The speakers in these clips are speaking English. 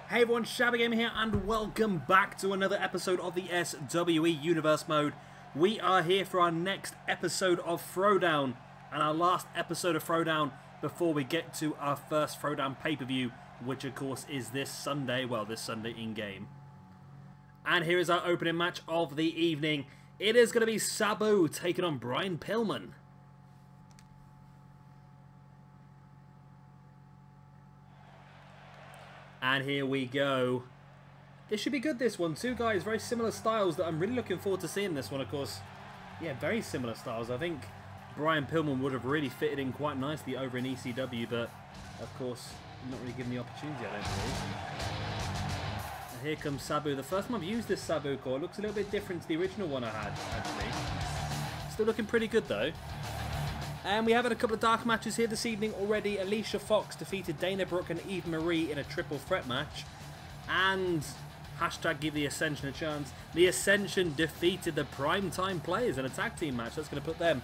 Hey everyone, Shabby Gamer here, and welcome back to another episode of the SWE Universe Mode. We are here for our next episode of Throwdown, and our last episode of Throwdown before we get to our first Throwdown pay-per-view, which of course is this Sunday, well, this Sunday in-game. And here is our opening match of the evening. It is going to be Sabu taking on Pillman. And here we go. This should be good, this one. Two guys, very similar styles that I'm really looking forward to seeing this one, of course. Yeah, very similar styles. I think Pillman would have really fitted in quite nicely over in ECW, but of course, not really given the opportunity, I don't believe. And here comes Sabu. The first time I've used this Sabu core. It looks a little bit different to the original one I had, actually. Still looking pretty good, though. And we have had a couple of dark matches here this evening already. Alicia Fox defeated Dana Brooke and Eve Marie in a triple threat match. And hashtag give the Ascension a chance. The Ascension defeated the Primetime Players in a tag team match. That's going to put them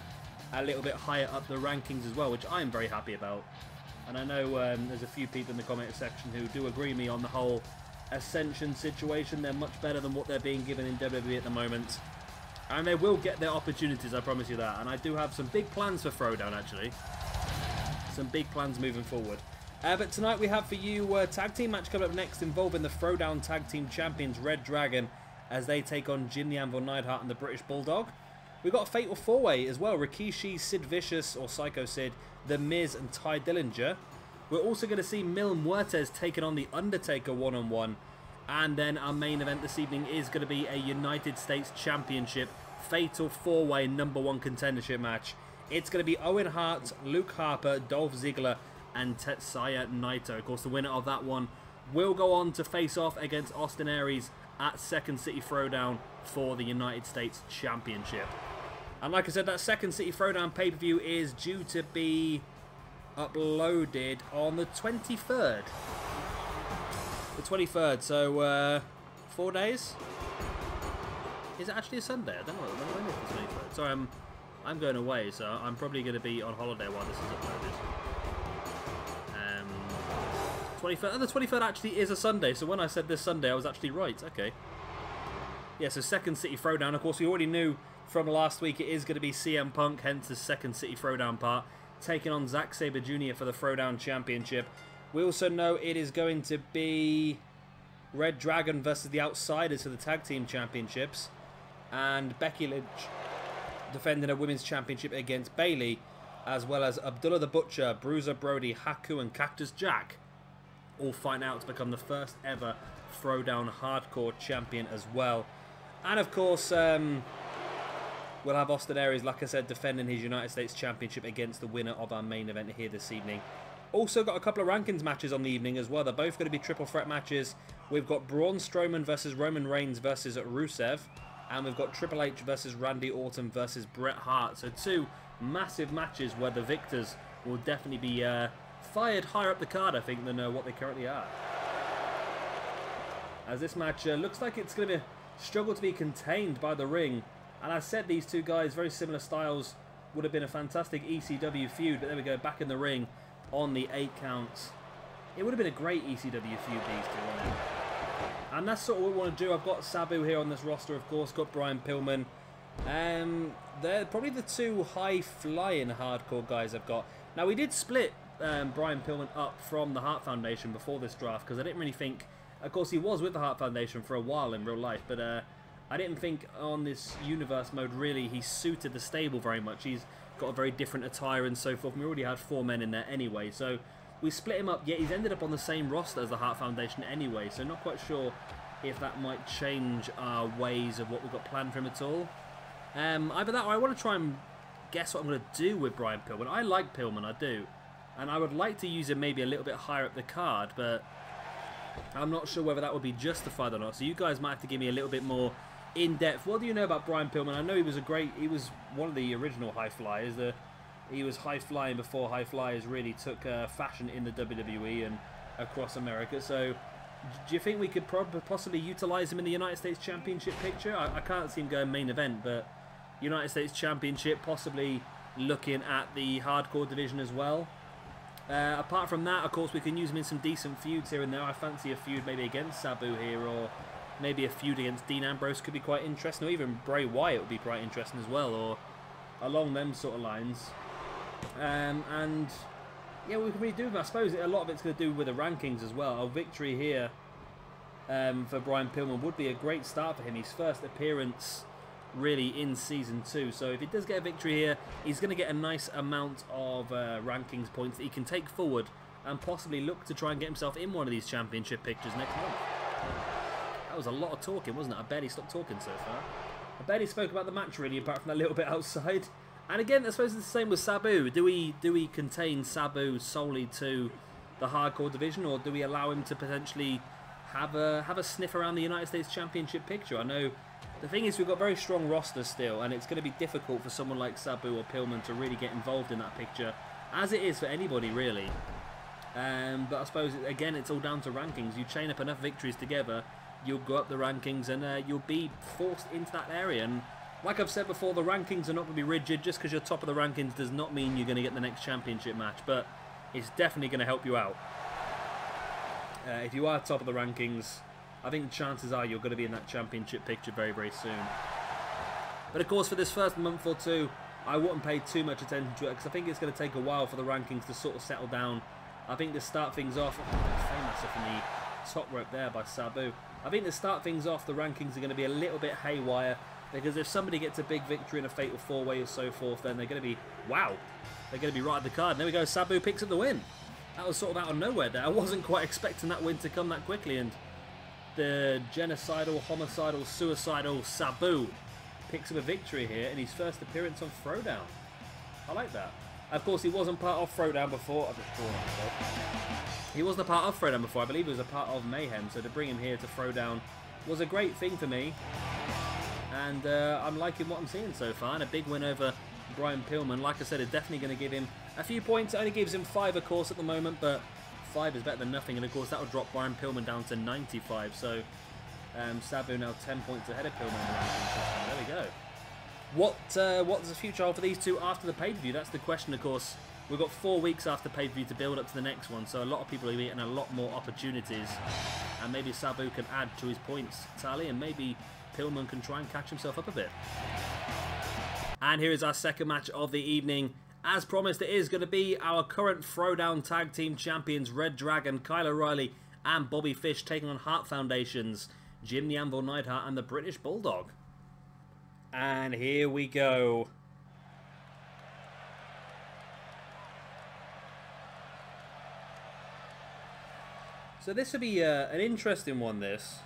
a little bit higher up the rankings as well, which I'm very happy about. And I know there's a few people in the comment section who do agree with me on the whole Ascension situation. They're much better than what they're being given in WWE at the moment. And they will get their opportunities, I promise you that. And I do have some big plans for Throwdown, actually. Some big plans moving forward. But tonight we have for you a tag team match coming up next involving the Throwdown Tag Team Champions reDragon as they take on Jim the Anvil Neidhart and the British Bulldog. We've got a Fatal 4-Way as well. Rikishi, Sid Vicious, or Psycho Sid, The Miz and Ty Dillinger. We're also going to see Muertes taking on the Undertaker one-on-one. And then our main event this evening is going to be a United States Championship Fatal 4-Way #1 contendership match. It's going to be Owen Hart, Luke Harper, Dolph Ziggler, and Tetsuya Naito. Of course, the winner of that one will go on to face off against Austin Aries at Second City Throwdown for the United States Championship. And like I said, that Second City Throwdown pay-per-view is due to be uploaded on the 23rd. The 23rd, so 4 days? Is it actually a Sunday? I don't know when is the 23rd. Sorry, I'm going away, so I'm probably going to be on holiday while this is uploaded. 23rd, and the 23rd actually is a Sunday, so when I said this Sunday, I was actually right. Okay. Yeah, so Second City Throwdown. Of course, we already knew from last week it is going to be CM Punk, hence the Second City Throwdown part, taking on Zack Sabre Jr. for the Throwdown Championship. We also know it is going to be reDragon versus the Outsiders for the Tag Team Championships. And Becky Lynch defending a Women's Championship against Bayley. As well as Abdullah the Butcher, Bruiser Brody, Haku and Cactus Jack. All fighting out to become the first ever Throwdown Hardcore Champion as well. And of course, we'll have Austin Aries, like I said, defending his United States Championship against the winner of our main event here this evening. Also got a couple of rankings matches on the evening as well. They're both going to be triple threat matches. We've got Braun Strowman versus Roman Reigns versus Rusev. And we've got Triple H versus Randy Orton versus Bret Hart. So two massive matches where the victors will definitely be fired higher up the card, I think, than what they currently are. As this match looks like it's going to struggle to be contained by the ring. And I said these two guys, very similar styles, would have been a fantastic ECW feud. But there we go, back in the ring on the 8 counts. It would have been a great ECW feud, these two, wouldn't it? And that's sort of what we want to do. I've got Sabu here on this roster, of course, got Pillman. They're probably the two high-flying hardcore guys I've got. Now, we did split Pillman up from the Hart Foundation before this draft, because I didn't really think... Of course, he was with the Hart Foundation for a while in real life, but I didn't think on this universe mode, really, he suited the stable very much. He's got a very different attire and so forth. We already had 4 men in there anyway, so we split him up. Yet he's ended up on the same roster as the Hart Foundation anyway, so not quite sure if that might change our ways of what we've got planned for him at all. Either that or I want to try and guess what I'm going to do with Pillman. I like Pillman, I do, and I would like to use him maybe a little bit higher up the card, but I'm not sure whether that would be justified or not, so you guys might have to give me a little bit more in depth. What do you know about Pillman? I know he was he was one of the original high flyers. He was high flying before high flyers really took fashion in the WWE and across America. So do you think we could possibly utilize him in the United States Championship picture? I can't see him going main event, but United States Championship, possibly looking at the hardcore division as well. Apart from that, of course, we can use him in some decent feuds here and there. I fancy a feud maybe against Sabu here, or maybe a feud against Dean Ambrose could be quite interesting, or even Bray Wyatt would be quite interesting as well, or along them sort of lines. And yeah, we can really do. I suppose a lot of it's going to do with the rankings as well. A victory here for Brian Pillman would be a great start for him. His first appearance really in Season 2. So if he does get a victory here, he's going to get a nice amount of rankings points that he can take forward and possibly look to try and get himself in one of these championship pictures next month. That was a lot of talking, wasn't it? I barely stopped talking so far. I barely spoke about the match really, apart from that little bit outside. And again, I suppose it's the same with Sabu. Do we contain Sabu solely to the hardcore division, or do we allow him to potentially have a sniff around the United States Championship picture? I know the thing is we've got very strong rosters still, and it's going to be difficult for someone like Sabu or Pillman to really get involved in that picture, as it is for anybody really. But I suppose again it's all down to rankings. You chain up enough victories together, you'll go up the rankings, and you'll be forced into that area. And like I've said before, the rankings are not going to be rigid. Just because you're top of the rankings does not mean you're going to get the next championship match, but it's definitely going to help you out. If you are top of the rankings, I think chances are you're going to be in that championship picture very, very soon. But of course, for this first month or two, I wouldn't pay too much attention to it, because I think it's going to take a while for the rankings to sort of settle down. I think to start things off, famous from the top rope there by Sabu. I think to start things off, the rankings are going to be a little bit haywire, because if somebody gets a big victory in a fatal four-way or so forth, then they're going to be, wow, they're going to be right at the card. And there we go, Sabu picks up the win. That was sort of out of nowhere there. I wasn't quite expecting that win to come that quickly, and the genocidal, homicidal, suicidal Sabu picks up a victory here in his first appearance on Throwdown. I like that. Of course, he wasn't part of Throwdown before. I've just drawn myself. He wasn't a part of Throwdown before. I believe he was a part of Mayhem, so to bring him here to Throwdown was a great thing for me. And I'm liking what I'm seeing so far. And a big win over Brian Pillman. Like I said, it's definitely going to give him a few points. It only gives him 5, of course, at the moment, but 5 is better than nothing. And of course, that will drop Brian Pillman down to 95. So Sabu now 10 points ahead of Pillman. There we go. What does the future hold for these two after the pay-per-view? That's the question, of course. We've got 4 weeks after pay-per-view to build up to the next one, so a lot of people are getting a lot more opportunities. And maybe Sabu can add to his points tally, and maybe Pillman can try and catch himself up a bit. And here is our second match of the evening. As promised, it is going to be our current Throwdown Tag Team Champions, reDragon, Kyle O'Reilly, and Bobby Fish, taking on Hart Foundation's Jim the Anvil Neidhart and the British Bulldog. And here we go. So this would be an interesting one, this.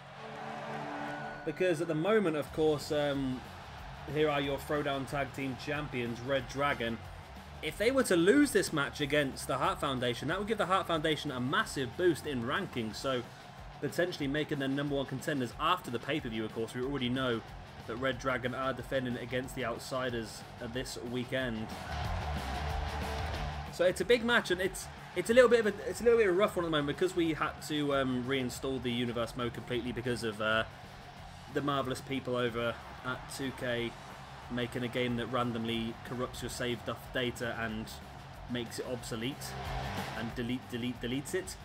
Because at the moment, of course, here are your Throwdown Tag Team Champions, reDragon. If they were to lose this match against the Hart Foundation, that would give the Hart Foundation a massive boost in rankings. So potentially making them #1 contenders after the pay-per-view, of course. We already know that reDragon are defending against the Outsiders this weekend. So it's a big match, and it's a little bit of a rough one at the moment, because we had to reinstall the Universe mode completely because of the marvelous people over at 2K making a game that randomly corrupts your saved data and makes it obsolete and deletes it.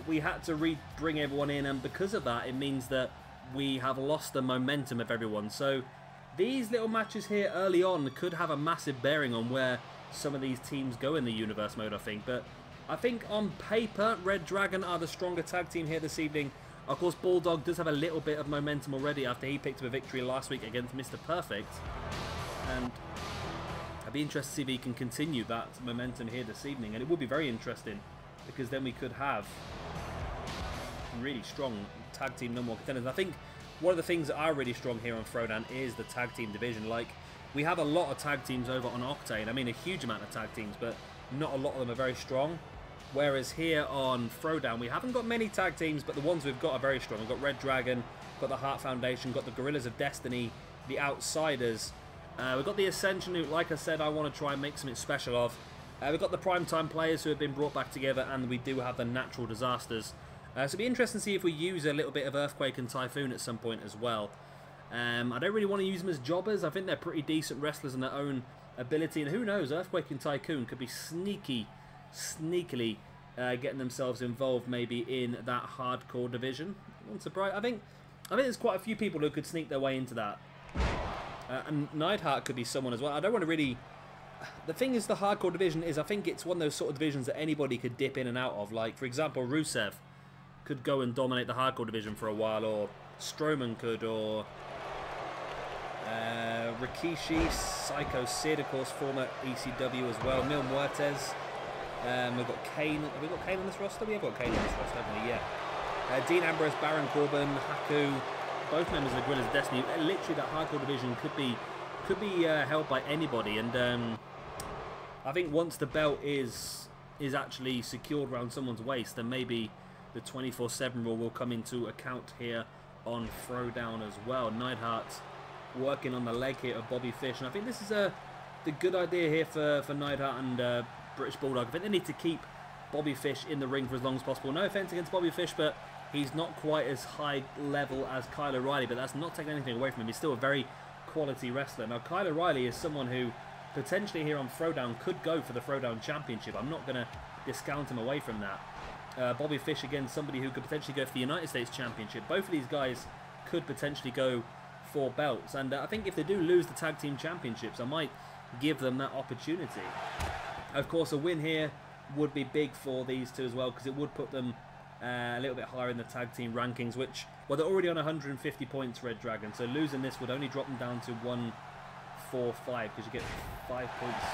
We had to bring everyone in, and because of that, it means that we have lost the momentum of everyone. So these little matches here early on could have a massive bearing on where some of these teams go in the Universe mode, I think. But I think on paper, reDragon are the stronger tag team here this evening. Of course, Bulldog does have a little bit of momentum already after he picked up a victory last week against Mr. Perfect. And I'd be interested to see if he can continue that momentum here this evening. And it would be very interesting, because then we could have really strong tag team #1 contenders. I think one of the things that are really strong here on Throwdown is the tag team division. Like, we have a lot of tag teams over on Octane. I mean, a huge amount of tag teams, but not a lot of them are very strong. Whereas here on Throwdown, we haven't got many tag teams, but the ones we've got are very strong. We've got reDragon, got the Hart Foundation, got the Gorillas of Destiny, the Outsiders. We've got the Ascension, who, like I said, I want to try and make something special of. We've got the Primetime Players, who have been brought back together, and we do have the Natural Disasters. So it'll be interesting to see if we use a little bit of Earthquake and Typhoon at some point as well. I don't really want to use them as jobbers. I think they're pretty decent wrestlers in their own ability. And who knows, Earthquake and Tycoon could be sneaky sneakily getting themselves involved maybe in that hardcore division. I'm not surprised. I think there's quite a few people who could sneak their way into that. And Neidhart could be someone as well. I don't want to really... The thing is, the hardcore division is, I think it's one of those sort of divisions that anybody could dip in and out of. Like, for example, Rusev could go and dominate the hardcore division for a while, or Strowman could, or Rikishi, Psycho Sid, of course, former ECW as well. Mil Muertes. We've got Kane. Have we got Kane on this roster? We have got Kane on this roster, haven't we? Yeah. Dean Ambrose, Baron Corbin, Haku, both members of the Guerrillas of Destiny. Literally, that hardcore division could be held by anybody, and I think once the belt is actually secured around someone's waist, then maybe the 24/7 rule will come into account here on Throwdown as well. Neidhart working on the leg here of Bobby Fish, and I think this is the good idea here for Neidhart and British Bulldog. I think they need to keep Bobby Fish in the ring for as long as possible. No offense against Bobby Fish, but he's not quite as high level as Kyle O'Reilly, but that's not taking anything away from him. He's still a very quality wrestler. Now, Kyle O'Reilly is someone who potentially here on Throwdown could go for the Throwdown Championship. I'm not going to discount him away from that. Bobby Fish, again, somebody who could potentially go for the United States Championship. Both of these guys could potentially go for belts, and I think if they do lose the Tag Team Championships, I might give them that opportunity. Of course, a win here would be big for these two as well, because it would put them a little bit higher in the tag team rankings, which, well, they're already on 150 points, reDragon, so losing this would only drop them down to 145, because you get 5 points.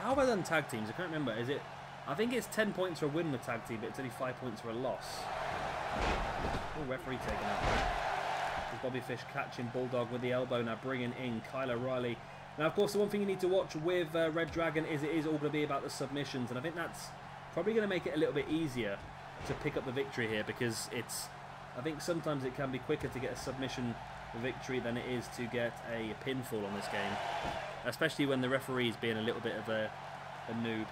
How have I done tag teams? I can't remember. Is it? I think it's 10 points for a win in the tag team, but it's only 5 points for a loss. Oh, referee taking out. Bobby Fish catching Bulldog with the elbow, now bringing in Kyle O'Reilly. Now, of course, the one thing you need to watch with reDragon is it is all going to be about the submissions, and I think that's probably going to make it a little bit easier to pick up the victory here, because I think sometimes it can be quicker to get a submission victory than it is to get a pinfall on this game, especially when the referee's being a little bit of a noob.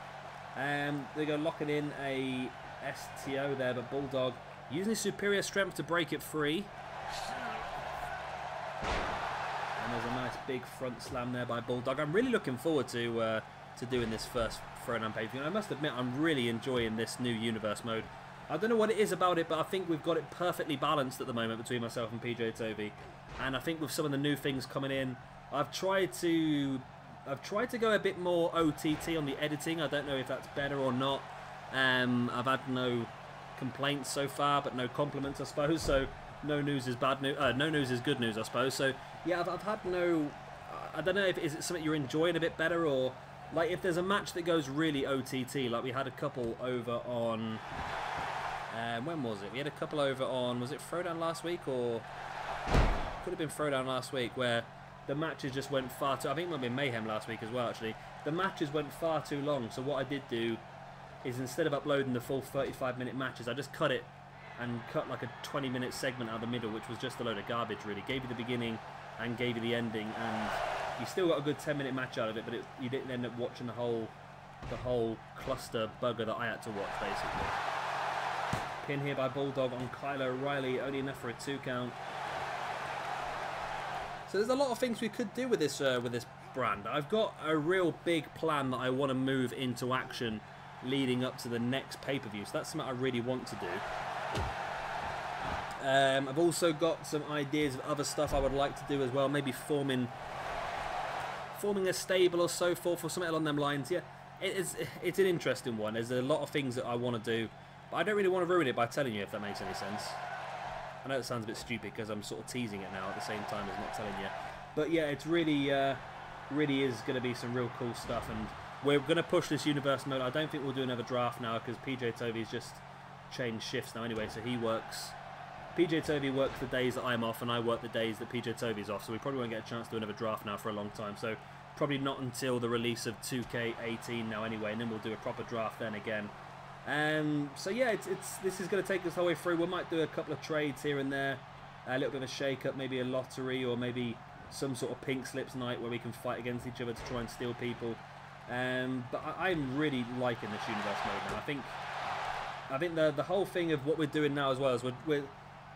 They go locking in a STO there, but Bulldog using his superior strength to break it free. And there's a nice big front slam there by Bulldog. I'm really looking forward to doing this first Throwdown pay-per-view. I must admit, I'm really enjoying this new universe mode. I don't know what it is about it, but I think we've got it perfectly balanced at the moment between myself and PJ Toby. And I think with some of the new things coming in, I've tried to go a bit more OTT on the editing. I don't know if that's better or not. I've had no complaints so far, but no compliments, I suppose. So no news is bad news. No news is good news, I suppose. So yeah, I've had no. I don't know if is it something you're enjoying a bit better, or like if there's a match that goes really OTT, like we had a couple over on. When was it? We had a couple over on. Was it Throwdown last week, or could have been Throwdown last week, where the matches just went far too. I think it might have been Mayhem last week as well. Actually, the matches went far too long. So what I did do is, instead of uploading the full 35-minute matches, I just cut it and cut like a 20-minute segment out of the middle, which was just a load of garbage. Really, gave you the beginning and gave you the ending, and you still got a good 10-minute match out of it, but you didn't end up watching the whole cluster bugger that I had to watch, basically. Pin here by Bulldog on Kyle O'Reilly, only enough for a 2 count. So there's a lot of things we could do with this brand. I've got a real big plan that I want to move into action leading up to the next pay-per-view. So that's something I really want to do. I've also got some ideas of other stuff I would like to do as well. Maybe forming a stable or so forth, or something along them lines. Yeah, it's an interesting one. There's a lot of things that I want to do, but I don't really want to ruin it by telling you, if that makes any sense. I know it sounds a bit stupid because I'm sort of teasing it now at the same time as not telling you. But yeah, it's really is going to be some real cool stuff, and we're going to push this universe mode. I don't think we'll do another draft now, because PJ Toby's just changed shifts now anyway, so PJ Toby works the days that I'm off, and I work the days that PJ Toby's off, so we probably won't get a chance to do another draft now for a long time. So probably not until the release of 2K18 now anyway, and then we'll do a proper draft then again. So yeah, this is going to take us the whole way through. We might do a couple of trades here and there, a little bit of a shake-up, maybe a lottery, or maybe some sort of pink slips night where we can fight against each other to try and steal people. But I'm really liking this universe mode now. I think the whole thing of what we're doing now as well is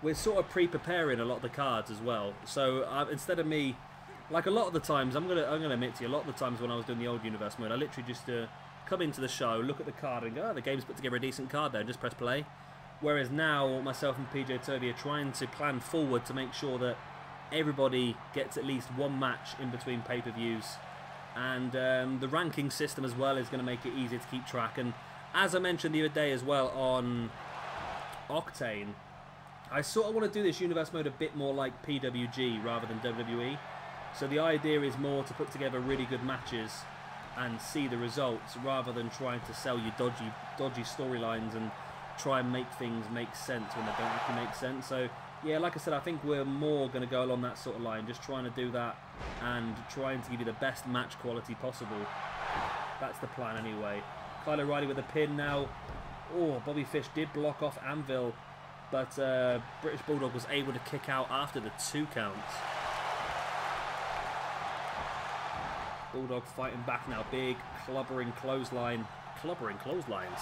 we're sort of pre-preparing a lot of the cards as well. So instead of me, like a lot of the times, I'm gonna admit to you, a lot of the times when I was doing the old universe mode, I literally just come into the show, look at the card and go, oh, the game's put together a decent card there, and just press play. Whereas now, myself and PJToby are trying to plan forward to make sure that everybody gets at least one match in between pay-per-views. And the ranking system as well is going to make it easier to keep track. And as I mentioned the other day as well on Octane, I sort of want to do this universe mode a bit more like PWG rather than WWE. So the idea is more to put together really good matches and see the results rather than trying to sell you dodgy storylines and try and make things make sense when they don't actually make sense. So yeah, like I said, I think we're more going to go along that sort of line, just trying to do that and trying to give you the best match quality possible. That's the plan anyway. Kyle O'Reilly with a pin now. Oh, Bobby Fish did block off Anvil, but British Bulldog was able to kick out after the 2 counts. Bulldog fighting back now. Big clubbering clothesline. Clubbering clotheslines.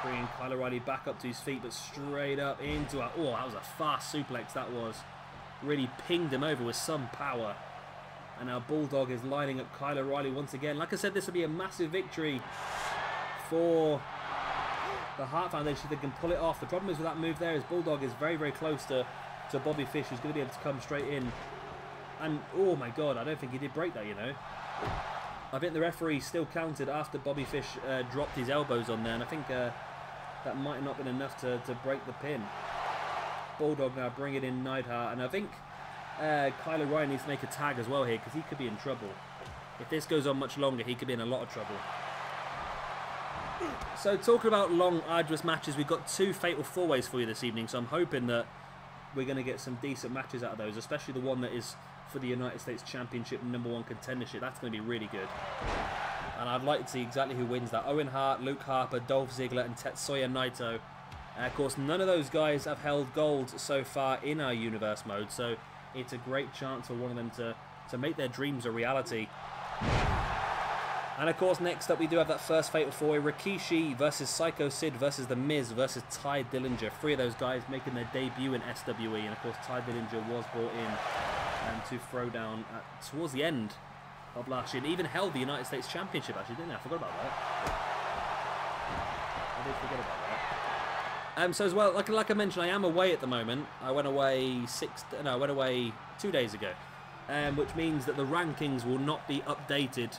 Bringing Kyle O'Reilly back up to his feet, but straight up into a... Oh, that was a fast suplex, that was. Really pinged him over with some power. And now Bulldog is lining up Kyle O'Reilly once again. Like I said, this will be a massive victory for the Hart Foundation if they can pull it off. The problem is with that move there is Bulldog is very, very close to Bobby Fish, who's going to be able to come straight in. And, oh my God, I don't think he did break that, you know. I think the referee still counted after Bobby Fish dropped his elbows on there, and I think that might have not been enough to break the pin. Bulldog now bringing in Neidhart, and I think Kyle O'Reilly needs to make a tag as well here, because he could be in trouble. If this goes on much longer, he could be in a lot of trouble. So talking about long, arduous matches, we've got 2 Fatal 4-Ways for you this evening, so I'm hoping that we're going to get some decent matches out of those, especially the one that is for the United States Championship #1 contendership. That's going to be really good. And I'd like to see exactly who wins that. Owen Hart, Luke Harper, Dolph Ziggler and Tetsuya Naito. Of course, none of those guys have held gold so far in our universe mode, so it's a great chance for one of them to make their dreams a reality. And of course, next up we do have that first Fatal 4-Way. Rikishi versus Psycho Sid versus The Miz versus Ty Dillinger. 3 of those guys making their debut in SWE. And of course, Ty Dillinger was brought in to Throwdown towards the end of last year. And even held the United States Championship, actually, didn't he? I forgot about that. I did forget about that. So as well, like I mentioned, I am away at the moment. I went away 2 days ago. Which means that the rankings will not be updated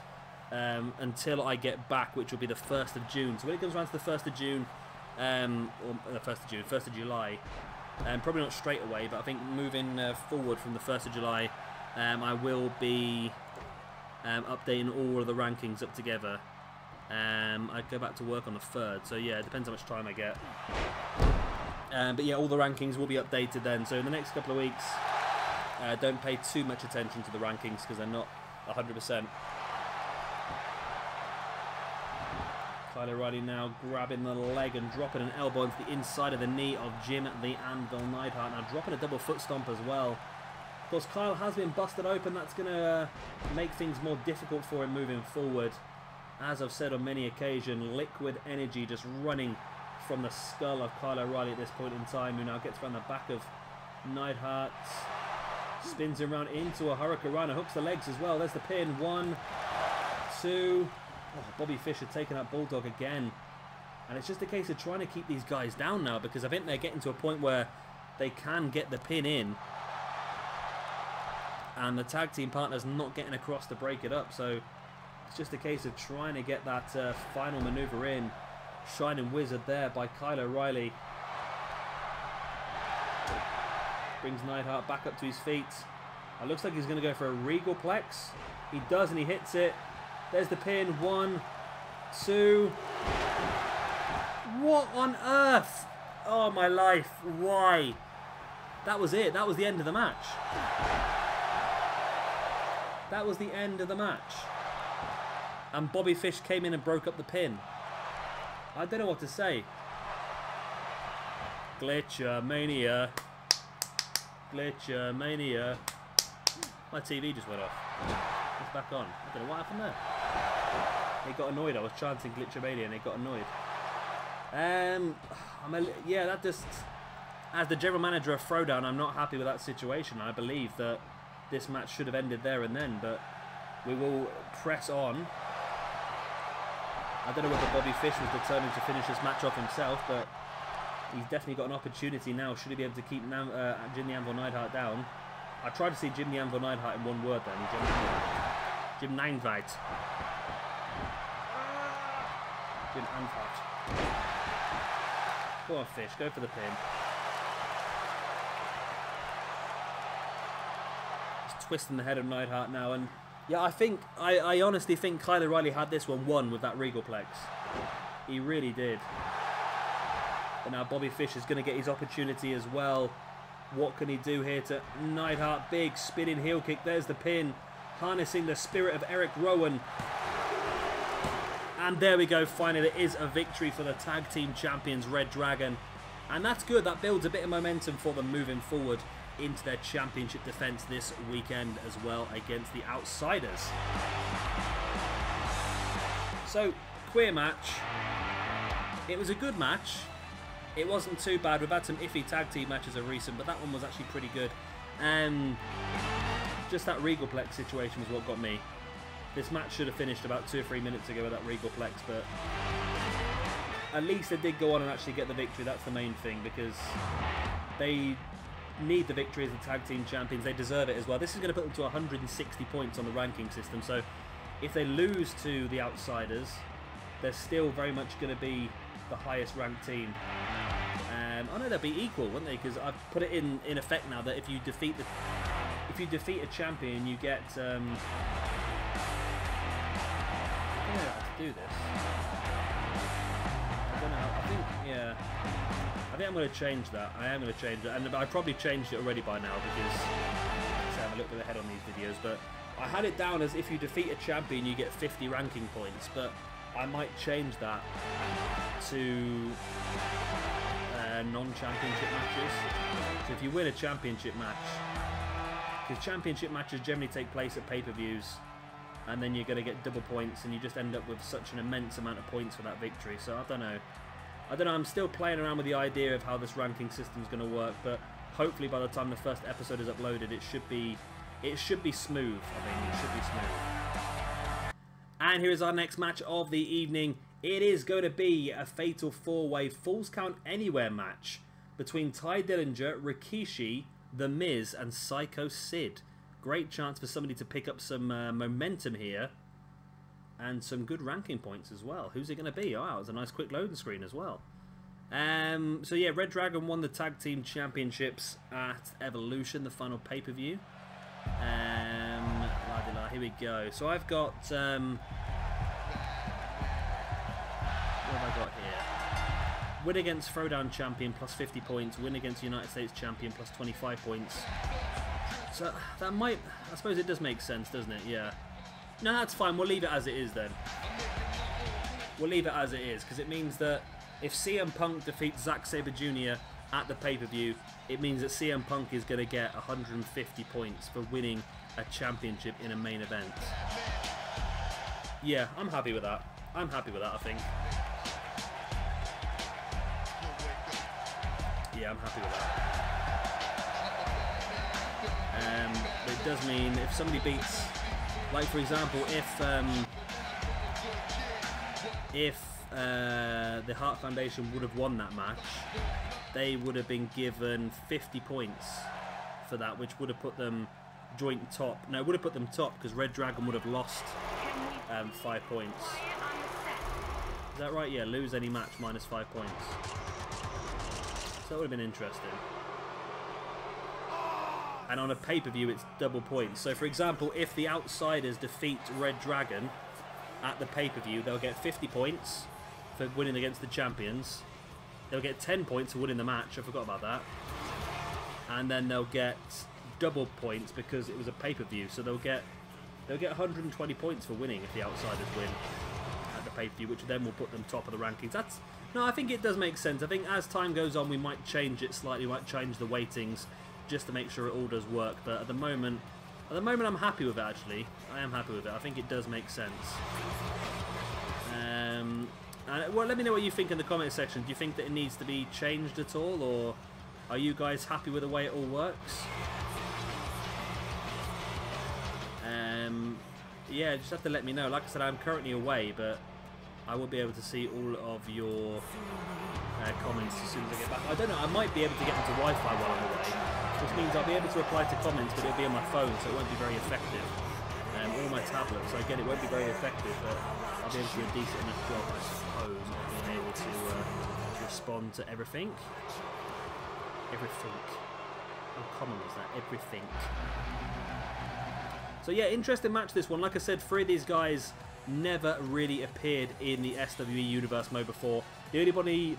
until I get back, which will be the 1st of June. So when it comes around to the 1st of June, or the 1st of July, probably not straight away, but I think moving forward from the 1st of July, I will be updating all of the rankings up together. I go back to work on the 3rd, so yeah, it depends how much time I get. But yeah, all the rankings will be updated then. So in the next couple of weeks, don't pay too much attention to the rankings because they're not 100%. Kyle O'Reilly now grabbing the leg and dropping an elbow into the inside of the knee of Jim the Anvil Neidhart. Now dropping a double foot stomp as well. Of course, Kyle has been busted open. That's going to make things more difficult for him moving forward. As I've said on many occasions, liquid energy just running from the skull of Kyle O'Reilly at this point in time, who now gets around the back of Neidhart. Spins him around into a Hurricanrana, hooks the legs as well. There's the pin. 1, 2... Oh, Bobby Fish had taken out Bulldog again. And it's just a case of trying to keep these guys down now, because I think they're getting to a point where they can get the pin in. And the tag team partner's not getting across to break it up. So it's just a case of trying to get that final maneuver in. Shining Wizard there by Kyle O'Reilly. Brings Neidhart back up to his feet. It looks like he's going to go for a Regal Plex. He does, and he hits it. There's the pin. 1, 2. What on earth? Oh, my life. Why? That was it. That was the end of the match. That was the end of the match. And Bobby Fish came in and broke up the pin. I don't know what to say. Glitcher Mania. Glitcher Mania. My TV just went off. It's back on. I don't know what happened there. It got annoyed. I was chanting Glitcher Mania and it got annoyed. Yeah, that just... As the general manager of Throwdown, I'm not happy with that situation. I believe that this match should have ended there and then, but we will press on I don't know whether Bobby Fish was determined to finish this match off himself, but he's definitely got an opportunity now. Should he be able to keep Jim the Anvil Neidhart down? I tried to see Jim the Anvil Neidhart in one word then. Jim Neidhart. Jim Anvart. Go on, Fish. Go for the pin. Just twisting the head of Neidhart now. And yeah, I honestly think Kyle O'Reilly had this one won with that Regalplex. He really did. But now Bobby Fish is going to get his opportunity as well. What can he do here to Neidhart? Big spinning heel kick. There's the pin. Harnessing the spirit of Eric Rowan. And there we go. Finally, it is a victory for the tag team champions, reDragon. And that's good. That builds a bit of momentum for them moving forward into their championship defense this weekend as well against the Outsiders. So, queer match. It was a good match. It wasn't too bad. We've had some iffy tag team matches of recent, but that one was actually pretty good. Just that Regalplex situation was what got me. This match should have finished about 2 or 3 minutes ago with that Regalplex, but at least they did go on and actually get the victory. That's the main thing, because they need the victory as the tag team champions. They deserve it as well. This is going to put them to 160 points on the ranking system, so if they lose to the Outsiders, they're still very much going to be the highest ranked team. I know they'll be equal, won't they? Because I've put it in effect now that if you defeat a champion, you get I don't know how to do this. I don't know. I think I'm going to change that. I am going to change it, and I probably changed it already by now because I'm a little bit ahead on these videos. But I had it down as if you defeat a champion, you get 50 ranking points. But I might change that to non-championship matches. So if you win a championship match, because championship matches generally take place at pay-per-views, and then you're going to get double points, and you just end up with such an immense amount of points for that victory. So I don't know. I'm still playing around with the idea of how this ranking system is going to work, but hopefully by the time the first episode is uploaded, it should be smooth. I think it should be smooth. And here is our next match of the evening. It is going to be a fatal 4-way Falls Count Anywhere match between Ty Dillanger, Rikishi, The Miz, and Psycho Sid. Great chance for somebody to pick up some momentum here and some good ranking points as well. Who's it going to be? Oh, wow, it was a nice quick loading screen as well. So yeah, reDragon won the tag team championships at Evolution, the final pay-per-view. Here we go. So I've got what have I got here? Win against Throwdown champion plus 50 points. Win against United States champion plus 25 points. So that might, I suppose it does make sense, doesn't it? Yeah. No, that's fine. We'll leave it as it is then. We'll leave it as it is, because it means that if CM Punk defeats Zack Sabre Jr. at the pay-per-view, it means that CM Punk is going to get 150 points for winning a championship in a main event. Yeah, I'm happy with that. I'm happy with that, I think. Yeah, I'm happy with that. It does mean if somebody beats, like for example, if the Hart Foundation would have won that match, they would have been given 50 points for that, which would have put them joint top. No, it would have put them top because reDragon would have lost 5 points. Is that right? Yeah, lose any match minus 5 points. So that would have been interesting. And on a pay-per-view, it's double points. So, for example, if the Outsiders defeat reDragon at the pay-per-view, they'll get 50 points for winning against the champions. They'll get 10 points for winning the match. I forgot about that. And then they'll get double points because it was a pay-per-view. So they'll get 120 points for winning if the Outsiders win at the pay-per-view, which then will put them top of the rankings. No, I think it does make sense. I think as time goes on, we might change it slightly. We might change the weightings just to make sure it all does work. But at the moment, I'm happy with it, actually. I am happy with it. I think it does make sense. Well, let me know what you think in the comment section. Do you think that it needs to be changed at all, or are you guys happy with the way it all works? Yeah, just have to let me know. Like I said, I'm currently away, but I will be able to see all of your comments as soon as I get back. I don't know, I might be able to get into Wi-Fi while I'm away, which means I'll be able to reply to comments, but it'll be on my phone, so it won't be very effective. Or my tablet, so again, it won't be very effective, but I'll be able to do a decent enough job, I suppose, of being able to respond to everything. Everything. How common is that? Everything. So yeah, interesting match this one. Like I said, 3 of these guys never really appeared in the SWE Universe mode before. The only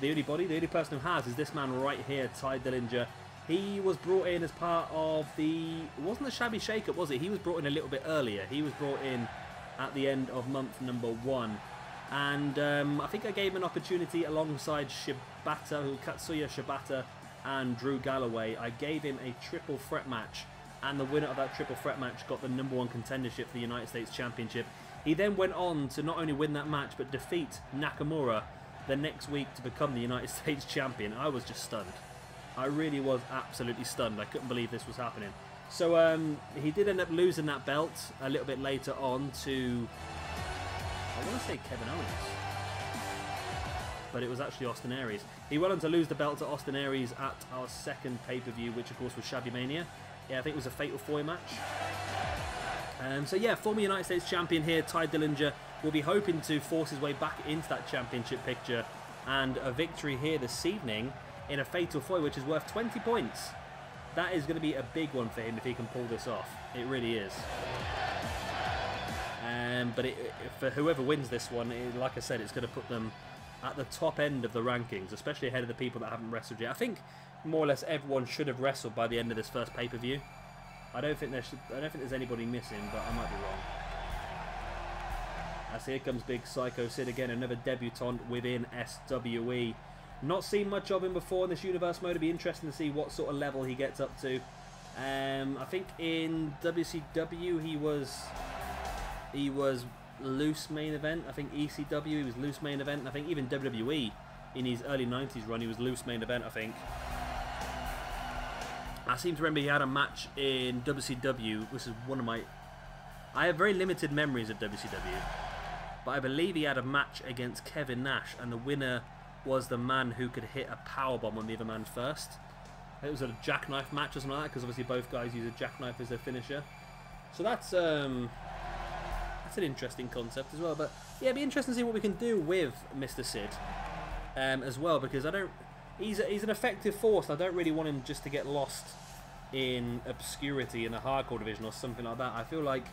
person who has is this man right here, Ty Dillanger. He was brought in as part of the... It wasn't the Shabby Shake-Up, was it? He was brought in a little bit earlier. He was brought in at the end of month number 1. And I think I gave him an opportunity alongside Tetsuya Shibata and Drew Galloway. I gave him a triple threat match. And the winner of that triple threat match got the #1 contendership for the United States Championship. He then went on to not only win that match, but defeat Nakamura the next week to become the United States Champion. I was just stunned. I really was absolutely stunned. I couldn't believe this was happening. So he did end up losing that belt a little bit later on to, I want to say Kevin Owens, but it was actually Austin Aries. He went on to lose the belt to Austin Aries at our second pay-per-view, which of course was Shabby Mania. Yeah, I think it was a Fatal 4-Way match. So yeah, former United States Champion here, Ty Dillanger, will be hoping to force his way back into that championship picture, and a victory here this evening in a Fatal 4-Way, which is worth 20 points. That is going to be a big one for him if he can pull this off. It really is. But for whoever wins this one, like I said, it's going to put them at the top end of the rankings, especially ahead of the people that haven't wrestled yet. I think more or less everyone should have wrestled by the end of this first pay-per-view. I don't think there's anybody missing, but I might be wrong. As here comes Big Psycho Sid again, another debutant within SWE. Not seen much of him before in this universe mode. It'd be interesting to see what sort of level he gets up to. I think in WCW he was loose main event. I think ECW he was loose main event. I think even WWE in his early 90s run he was loose main event, I think. I seem to remember he had a match in WCW, which is one of my... I have very limited memories of WCW, but I believe he had a match against Kevin Nash, and the winner was the man who could hit a powerbomb on the other man first. It was a jackknife match or something like that, because obviously both guys use a jackknife as their finisher. So that's an interesting concept as well. But yeah, it'd be interesting to see what we can do with Mr. Sid as well, because he's an effective force. I don't really want him just to get lost in obscurity in the hardcore division or something like that. I feel like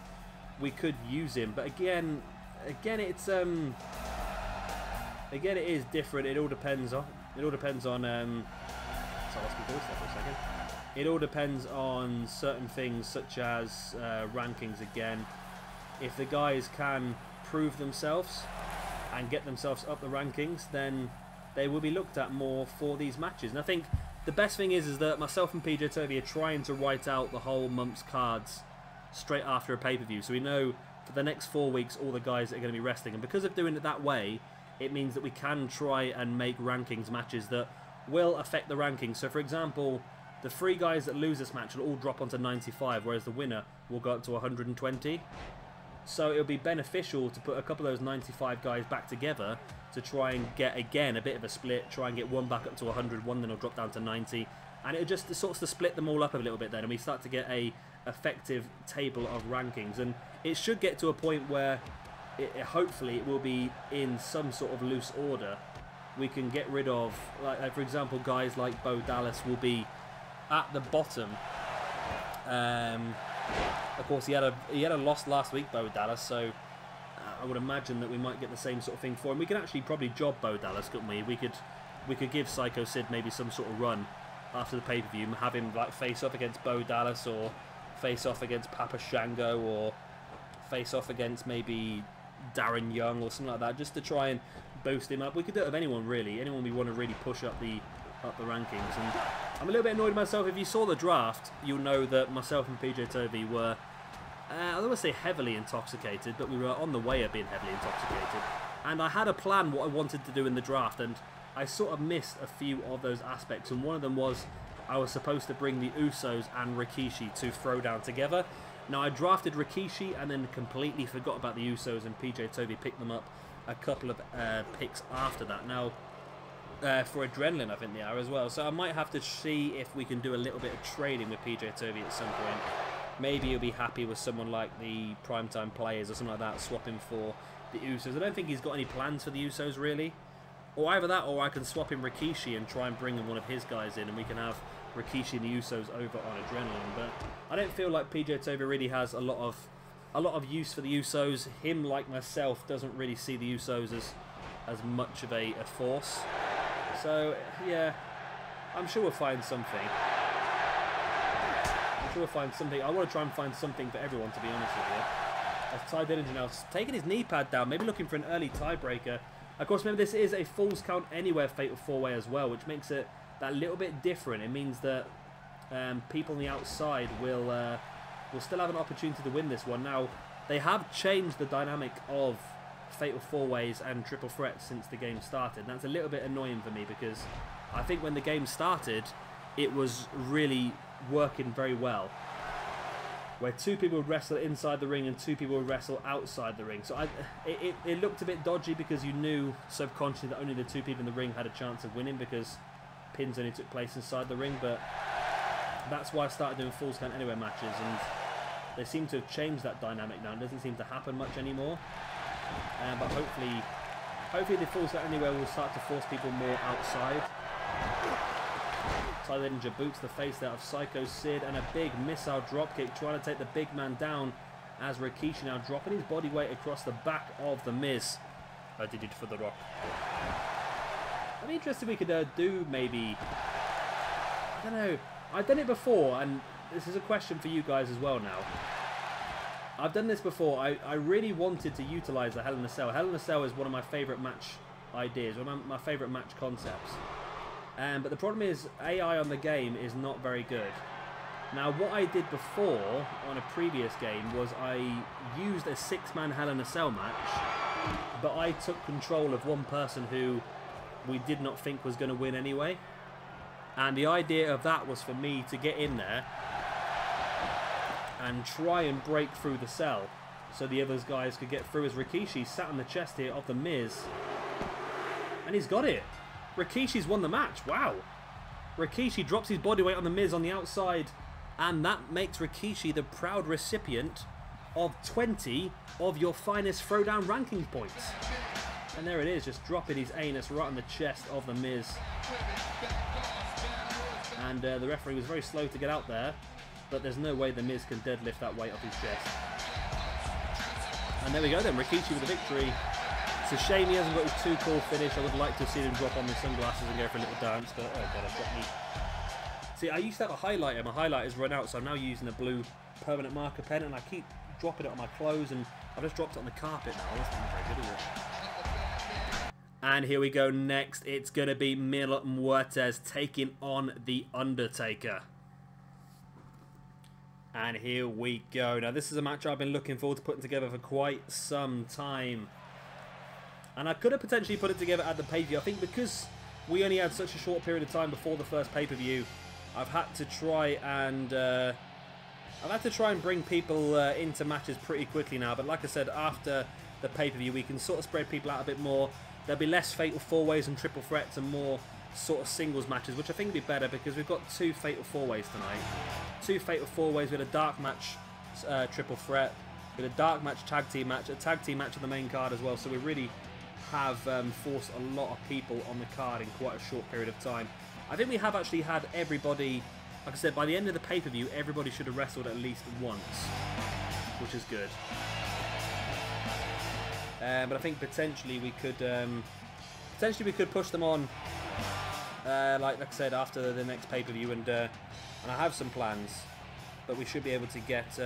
we could use him, but again, it's again, it is different. It all depends on. Sorry, let's be voice there for a second. It all depends on certain things, such as rankings. Again, if the guys can prove themselves and get themselves up the rankings, then they will be looked at more for these matches. And I think the best thing is that myself and PJ are trying to write out the whole month's cards straight after a pay-per-view, so we know for the next 4 weeks all the guys that are going to be wrestling. And because of doing it that way, it means that we can try and make rankings matches that will affect the rankings. So for example, the 3 guys that lose this match will all drop onto 95, whereas the winner will go up to 120. So it'll be beneficial to put a couple of those 95 guys back together to try and get, again, a bit of a split, try and get one back up to 100, one then will drop down to 90, and it just sorts to split them all up a little bit then, and we start to get a effective table of rankings. And it should get to a point where hopefully it will be in some sort of loose order. We can get rid of, like for example, guys like Bo Dallas will be at the bottom. Of course, he had a loss last week, Bo Dallas, so I would imagine that we might get the same sort of thing for him. We could actually probably job Bo Dallas, couldn't we? We could give Psycho Sid maybe some sort of run after the pay-per-view, and have him like face off against Bo Dallas, or face off against Papa Shango, or face off against maybe Darren Young or something like that, just to try and boost him up. We could do it with anyone, really. Anyone we want to really push up the rankings. And I'm a little bit annoyed with myself. If you saw the draft, you'll know that myself and PJ Toby were, I don't want to say heavily intoxicated, but we were on the way of being heavily intoxicated. And I had a plan what I wanted to do in the draft, and I sort of missed a few of those aspects. And one of them was I was supposed to bring the Usos and Rikishi to Throwdown together. Now, I drafted Rikishi and then completely forgot about the Usos, and PJ Toby picked them up a couple of picks after that. Now, for Adrenaline, I think they are as well. So I might have to see if we can do a little bit of trading with PJ Toby at some point. Maybe he'll be happy with someone like the Primetime Players or something like that, swapping for the Usos. I don't think he's got any plans for the Usos, really. Or either that, or I can swap in Rikishi and try and bring in one of his guys in, and we can have Rikishi and the Usos over on Adrenaline. But I don't feel like PJ Toby really has a lot of use for the Usos. Him, like myself, doesn't really see the Usos as much of a force. So yeah, I'm sure we'll find something. I want to try and find something for everyone, to be honest with you. As Ty Dillanger now taking his knee pad down, maybe looking for an early tiebreaker. Of course, remember, this is a Falls Count Anywhere Fatal 4-Way as well, which makes it that little bit different. It means that people on the outside will still have an opportunity to win this one. Now, they have changed the dynamic of Fatal 4-Ways and Triple Threats since the game started. And that's a little bit annoying for me, because I think when the game started, it was really working very well, where two people would wrestle inside the ring and two people would wrestle outside the ring. So it looked a bit dodgy, because you knew subconsciously that only the two people in the ring had a chance of winning, because pins only took place inside the ring. But that's why I started doing Falls Count Anywhere matches, and they seem to have changed that dynamic now. It doesn't seem to happen much anymore. But hopefully the Falls Count Anywhere will start to force people more outside. Ty Dillanger boots the face out of Psycho Sid, and a big missile dropkick trying to take the big man down, as Rikishi now dropping his body weight across the back of The Miz. I did it for The Rock. I'd be interested if we could do maybe, I don't know, I've done it before, and this is a question for you guys as well now. I've done this before. I really wanted to utilise the Hell in a Cell. Hell in a Cell is one of my favourite match ideas, one of my favourite match concepts. But the problem is, AI on the game is not very good. Now, what I did before on a previous game was I used a 6-man Hell in a Cell match, but I took control of one person who we did not think was going to win anyway. And the idea of that was for me to get in there and try and break through the cell so the other guys could get through, as Rikishi sat on the chest here of The Miz. And he's got it. Rikishi's won the match. Wow. Rikishi drops his body weight on The Miz on the outside, and that makes Rikishi the proud recipient of 20 of your finest Throwdown rankings points. And there it is, just dropping his anus right on the chest of The Miz. And the referee was very slow to get out there, but there's no way The Miz can deadlift that weight off his chest. And there we go then, Rikishi with the victory. It's a shame he hasn't got his too cool finish. I would like to see him drop on his sunglasses and go for a little dance, but oh god, I've got me. See, I used to have a highlighter. My highlighter's run out, so I'm now using a blue permanent marker pen, and I keep dropping it on my clothes, and I've just dropped it on the carpet now. That's not very good, is it? And here we go next. It's going to be Mil Muertes taking on The Undertaker. And here we go. Now, this is a match I've been looking forward to putting together for quite some time. And I could have potentially put it together at the pay-per-view. I think because we only had such a short period of time before the first pay-per-view, I've had to try and bring people into matches pretty quickly now. But like I said, after the pay-per-view, we can sort of spread people out a bit more. There'll be less Fatal 4-Ways and Triple Threats and more sort of singles matches, which I think will be better because we've got 2 Fatal 4-Ways tonight. 2 Fatal 4-Ways with a dark match Triple Threat, with a dark match tag team match, a tag team match on the main card as well. So we really have forced a lot of people on the card in quite a short period of time. I think we have actually had everybody, like I said, by the end of the pay-per-view, everybody should have wrestled at least once, which is good. But I think potentially we could push them on, like I said, after the next pay-per-view, and I have some plans, but we should be able to get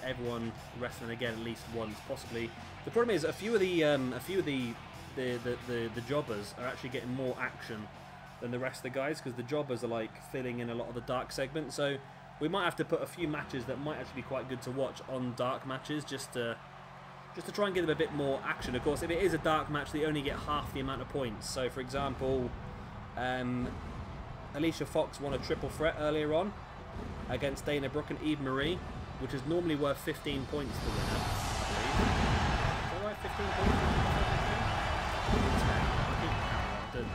everyone wrestling again at least once, possibly. The problem is a few of the jobbers are actually getting more action than the rest of the guys, because the jobbers are like filling in a lot of the dark segments. So we might have to put a few matches that might actually be quite good to watch on dark matches, just to try and give them a bit more action. Of course, if it is a dark match, they only get half the amount of points. So, for example, Alicia Fox won a Triple Threat earlier on against Dana Brooke and Eve Marie. which is normally worth 15 points to the winner, I believe. Is that right, 15 points? I don't know.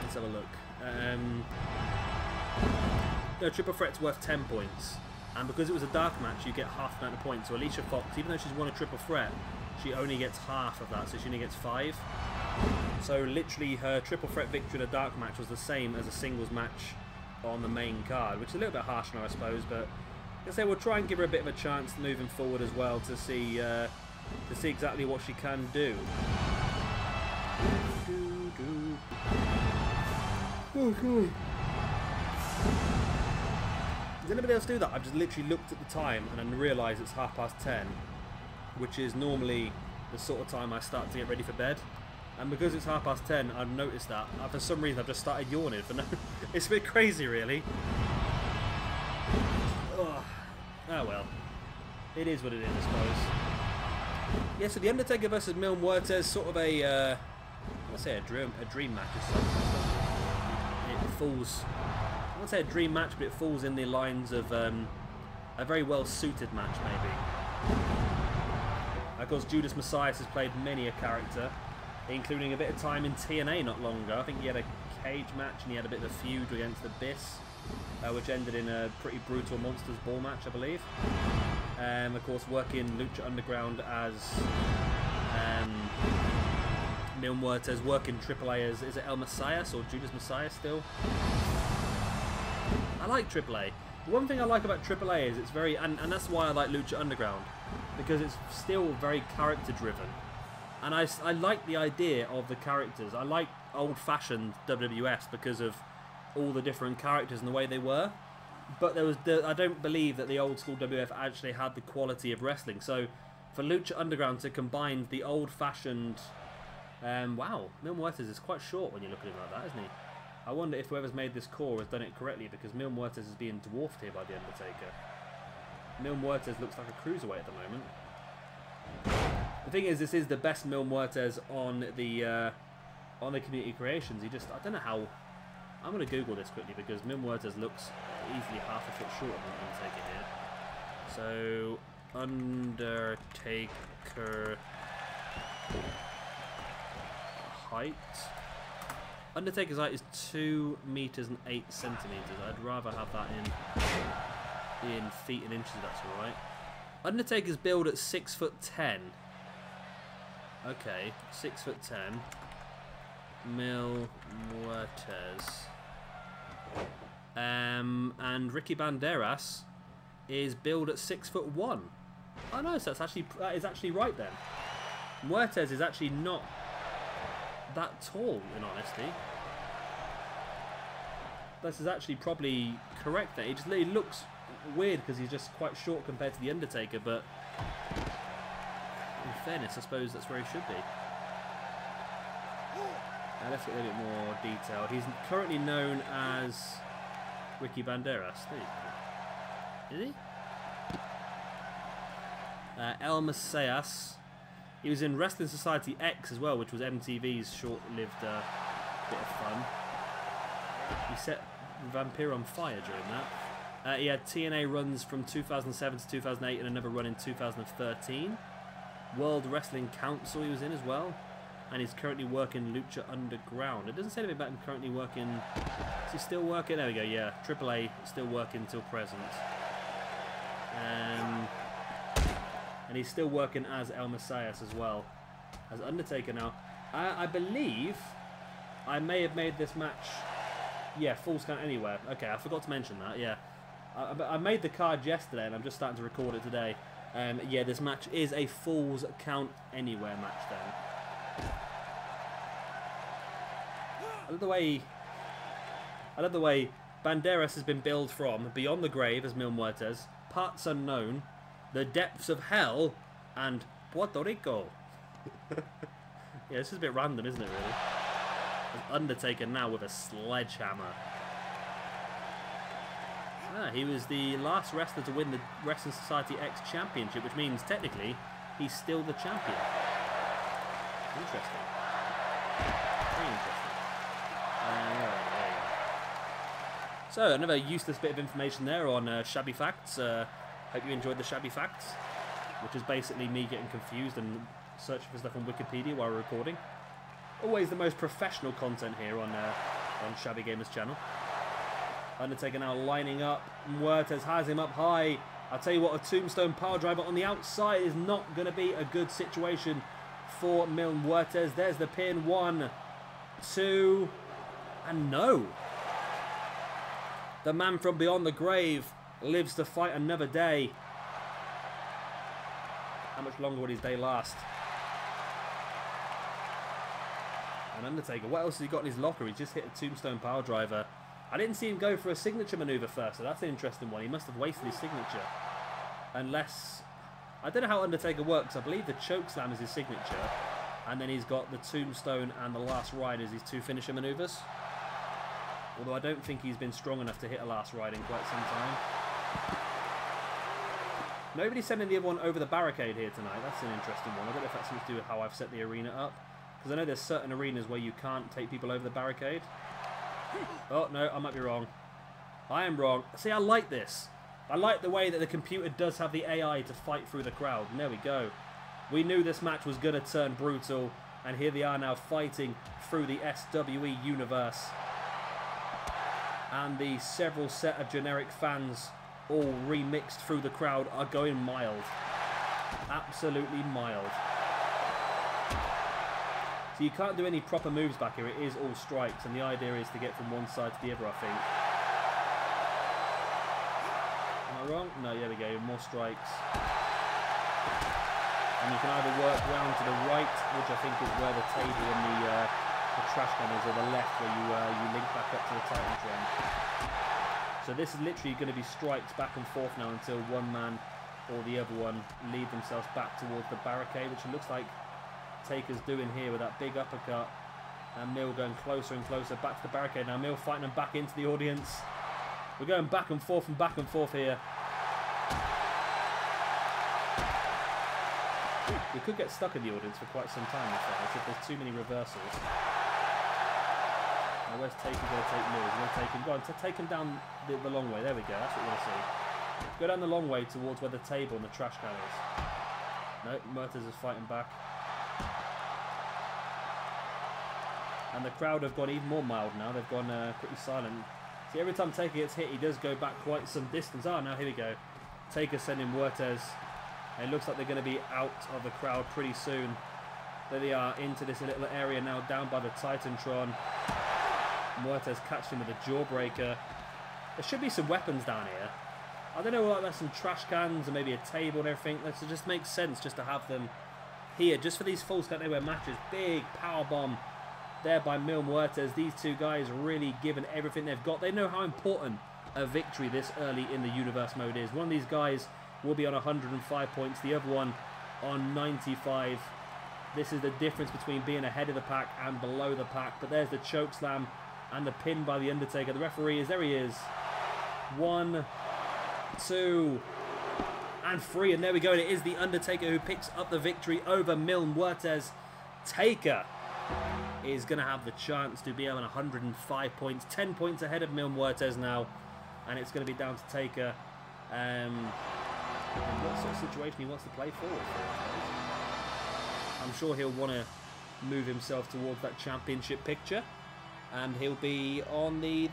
Let's have a look. No, triple threat's worth 10 points. And because it was a dark match, you get half the amount of points. So Alicia Fox, even though she's won a triple threat, she only gets half of that, so she only gets 5. So literally her triple threat victory in a dark match was the same as a singles match on the main card, which is a little bit harsh now, I suppose, but I say we'll try and give her a bit of a chance moving forward as well to see exactly what she can do. Does anybody else do that? I've just literally looked at the time and then realised it's 10:30, which is normally the sort of time I start to get ready for bed. And because it's 10:30, I've noticed that. For some reason, I've just started yawning. For no, it's a bit crazy, really. Oh well. It is what it is, I suppose. Yeah, so the Undertaker versus Muertes, sort of a, let's say a dream match or something. It falls, I won't say a dream match, but it falls in the lines of a very well-suited match, maybe. Of course, Judas Messias has played many a character, including a bit of time in TNA not long ago. I think he had a cage match and he had a bit of a feud against Abyss, which ended in a pretty brutal Monsters Ball match, I believe. Of course, working Lucha Underground as Muertes, working AAA as, is it El Messias or Judas Messias still? I like AAA. The one thing I like about AAA is it's very, and that's why I like Lucha Underground, because it's still very character driven. And I like the idea of the characters. I like old-fashioned WWF because of all the different characters and the way they were. But I don't believe that the old-school WWF actually had the quality of wrestling. So for Lucha Underground to combine the old-fashioned... wow, Muertes is quite short when you look at him like that, isn't he? I wonder if whoever's made this core has done it correctly, because Muertes is being dwarfed here by the Undertaker. Muertes looks like a cruiserweight at the moment. The thing is, this is the best Muertes on the community creations. He just, I don't know how. I'm going to Google this quickly because Muertes looks easily half a foot shorter than Undertaker here. So Undertaker height. Undertaker's height is 2 meters and 8 centimeters. I'd rather have that in feet and inches. That's all right. Undertaker's build at 6'10". Okay, 6'10". Muertes. And Ricky Banderas is billed at 6'1". Oh no, so that is actually right then. Muertes is actually not that tall, in honesty. This is actually probably correct there. It looks weird because he's just quite short compared to the Undertaker, but in fairness, I suppose that's where he should be. Let's get a little bit more detailed. He's currently known as Ricky Banderas. Is he? El Messias. He was in Wrestling Society X as well, which was MTV's short-lived bit of fun. He set Vampire on fire during that. He had TNA runs from 2007 to 2008 and another run in 2013. World Wrestling Council he was in as well. And he's currently working Lucha Underground. It doesn't say anything about him currently working... Is he still working? There we go, yeah. AAA still working till present. And he's still working as El Messias as well. As Undertaker now. I believe I may have made this match... Yeah, Falls Count Anywhere. Okay, I forgot to mention that, yeah. I made the card yesterday and I'm just starting to record it today. Yeah, this match is a Falls Count Anywhere match then. I love the way Banderas has been billed from Beyond the Grave as Muertes, Parts Unknown, The Depths of Hell, and Puerto Rico. Yeah, this is a bit random, isn't it, really? As Undertaker now with a sledgehammer. He was the last wrestler to win the Wrestling Society X Championship, which means, technically, he's still the champion. Interesting. Very interesting. So, another useless bit of information there on Shabby Facts. Hope you enjoyed the Shabby Facts, which is basically me getting confused and searching for stuff on Wikipedia while recording. Always the most professional content here on Shabby Gamer's channel. Undertaker now lining up. Muertes has him up high. I'll tell you what, a tombstone power driver on the outside is not going to be a good situation for Muertes. There's the pin. 1, 2, and no. The man from beyond the grave lives to fight another day. How much longer would his day last? And Undertaker, what else has he got in his locker? He just hit a tombstone power driver. I didn't see him go for a signature maneuver first, so that's an interesting one. He must have wasted his signature. Unless... I don't know how Undertaker works. I believe the choke slam is his signature. And then he's got the tombstone and the last ride as his 2 finisher maneuvers. Although I don't think he's been strong enough to hit a last ride in quite some time. Nobody's sending the other one over the barricade here tonight. That's an interesting one. I don't know if that's something to do with how I've set the arena up. Because I know there's certain arenas where you can't take people over the barricade. Oh, no, I might be wrong. I am wrong. See, I like this. I like the way that the computer does have the AI to fight through the crowd. And there we go. We knew this match was going to turn brutal. And here they are now fighting through the SWE universe. And the several set of generic fans, all remixed through the crowd, are going mild. Absolutely mild. So you can't do any proper moves back here. It is all strikes, and the idea is to get from one side to the other, I think. Am I wrong? No, there we go. More strikes. And you can either work round to the right, which I think is where the table and the trash can is, or the left, where you link back up to the Titantron. So this is literally going to be strikes back and forth now until one man or the other one lead themselves back towards the barricade, which it looks like Taker's doing here with that big uppercut. And Mill going closer and closer back to the barricade. Now Mill fighting them back into the audience. We're going back and forth here. We could get stuck in the audience for quite some time if there's too many reversals. Now where's Taker going to take Mill? He's going to take him. Go on, take him down the long way. There we go. That's what we want to see. Go down the long way towards where the table and the trash can is. No, Muertes is fighting back. And the crowd have gone even more mild now. They've gone pretty silent. See, every time Taker gets hit, he does go back quite some distance. Oh, now here we go. Taker sending Muertes. And it looks like they're going to be out of the crowd pretty soon. There they are, into this little area now, down by the Titantron. Muertes catched him with a jawbreaker. There should be some weapons down here. I don't know, like there's some trash cans and maybe a table and everything. That just makes sense just to have them here, just for these full count anywhere matches. Big power bomb there by Muertes. These two guys really giving everything they've got. They know how important a victory this early in the universe mode is. One of these guys will be on 105 points, the other one on 95. This is the difference between being ahead of the pack and below the pack. But there's the choke slam and the pin by the Undertaker. The referee is, there he is. 1, 2, and 3. And there we go. And it is the Undertaker who picks up the victory over Muertes. Taker is going to have the chance to be on 105 points. 10 points ahead of Muertes now. And it's going to be down to Taker. And what sort of situation he wants to play forward for. I'm sure he'll want to move himself towards that championship picture. And he'll be on the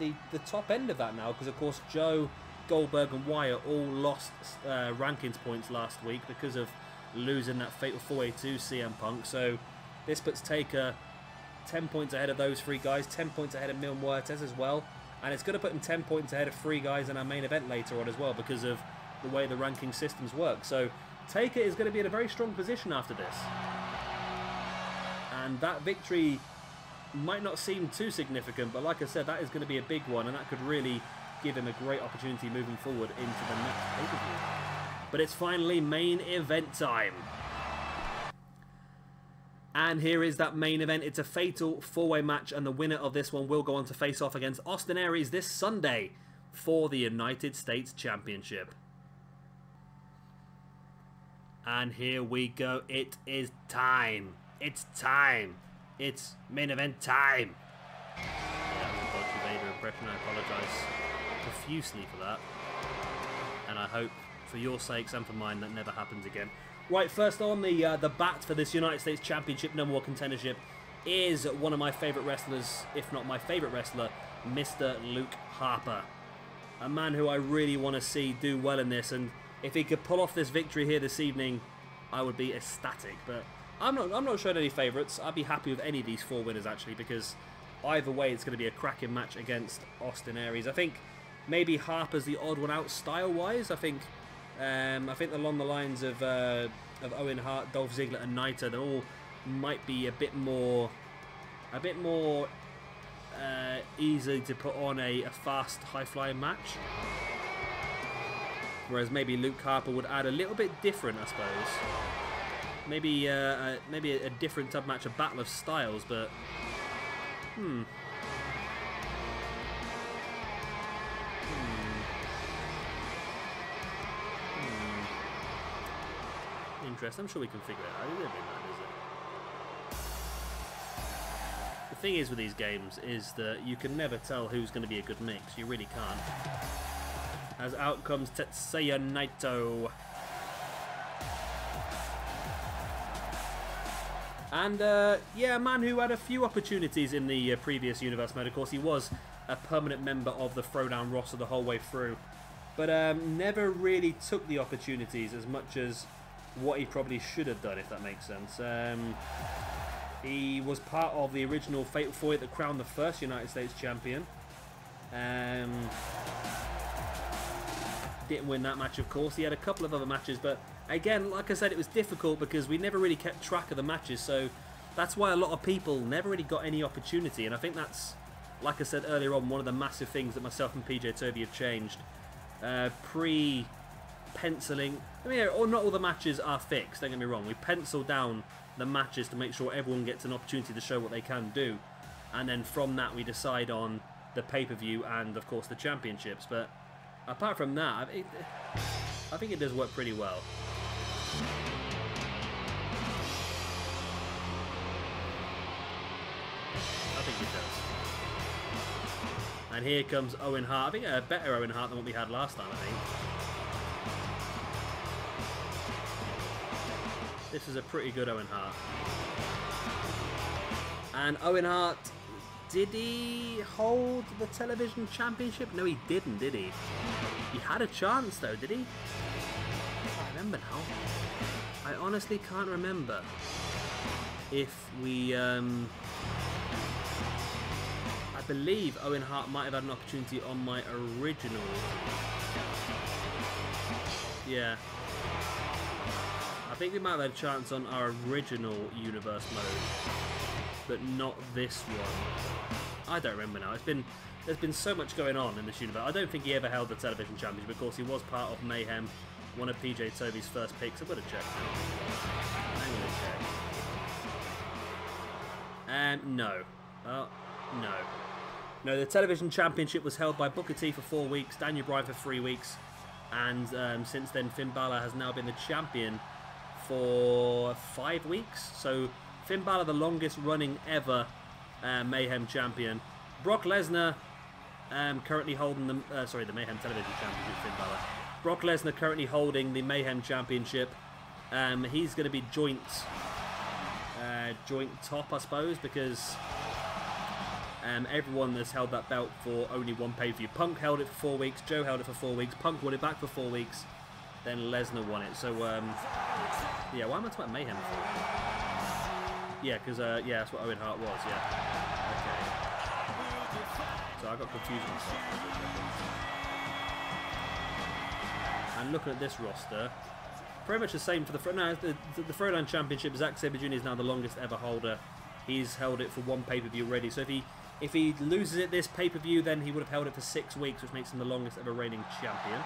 top end of that now. Because, of course, Joe, Goldberg and Wyatt all lost rankings points last week because of losing that Fatal 4-Way to CM Punk. So this puts Taker 10 points ahead of those 3 guys. 10 points ahead of Muertes as well. And it's going to put him 10 points ahead of 3 guys in our main event later on as well, because of the way the ranking systems work. So Taker is going to be in a very strong position after this. And that victory might not seem too significant, but like I said, that is going to be a big one, and that could really give him a great opportunity moving forward into the next pay-per-view. But it's finally main event time. And here is that main event. It's a fatal 4-way match, and the winner of this one will go on to face off against Austin Aries this Sunday for the United States Championship. And here we go. It is time. It's time. It's main event time. Yeah, that was a dodgy Vader impression. I apologise. profusely for that. And I hope, for your sakes and for mine, that never happens again. Right, first on the bat for this United States Championship #1 contendership is one of my favourite wrestlers, if not my favourite wrestler, Mr. Luke Harper. A man who I really want to see do well in this, and if he could pull off this victory here this evening, I would be ecstatic. But I'm not showing any favourites. I'd be happy with any of these 4 winners, actually, because either way, it's going to be a cracking match against Austin Aries. I think maybe Harper's the odd one out style-wise. I think along the lines of Owen, Hart, Dolph Ziggler, and Naito, they all might be a bit more easy to put on a fast, high-flying match. Whereas maybe Luke Harper would add a little bit different, I suppose. Maybe a different type of match, a battle of styles, but Interesting. I'm sure we can figure it out. It won't be mad, is it? The thing is with these games is that you can never tell who's going to be a good mix. You really can't. As out comes Tetsuya Naito. And, yeah, a man who had a few opportunities in the previous Universe mode. Of course, he was a permanent member of the Throwdown roster the whole way through. But never really took the opportunities as much as what he probably should have done, if that makes sense. He was part of the original Fatal 4-Way that crowned the first United States champion. Didn't win that match, of course. He had a couple of other matches, but again, like I said, it was difficult because we never really kept track of the matches, so that's why a lot of people never really got any opportunity, and I think that's, like I said earlier on, one of the massive things that myself and PJTW have changed. Pre-penciling, I mean, not all the matches are fixed, don't get me wrong. We pencil down the matches to make sure everyone gets an opportunity to show what they can do, and then from that we decide on the pay-per-view and, of course, the championships. But apart from that, I think it does work pretty well. I think it does. And here comes Owen Hart. I think a better Owen Hart than what we had last time, I think. This is a pretty good Owen Hart. And Owen Hart, did he hold the television championship? No, he didn't, did he? He had a chance, though, did he? I can't remember now. I honestly can't remember if we... I believe Owen Hart might have had an opportunity on my original. Yeah. I think we might have had a chance on our original Universe mode, but not this one. I don't remember now. There's been so much going on in this universe. I don't think he ever held the television championship. Of course, he was part of Mayhem, one of PJ Toby's first picks. I've got to check now. I'm going to check. No. No. No, the television championship was held by Booker T for 4 weeks, Daniel Bryan for 3 weeks, and since then Finn Balor has now been the champion for 5 weeks. So Finn Balor, the longest running ever Mayhem champion. Brock Lesnar currently holding the Mayhem Television Championship. Finn Balor. Brock Lesnar currently holding the Mayhem Championship. He's going to be joint top, I suppose, because everyone has held that belt for only one pay-per-view. Punk held it for 4 weeks. Joe held it for 4 weeks. Punk won it back for 4 weeks. Then Lesnar won it. So yeah, why am I talking about Mayhem for? Yeah, because yeah, that's what Owen Hart was. Yeah. Okay. So I got confused with stuff. And looking at this roster, very much the same for the Throwdown Championship. Zack Sabre Jr. is now the longest ever holder. He's held it for one pay-per-view already. So if he loses it this pay-per-view, then he would have held it for 6 weeks, which makes him the longest ever reigning champion.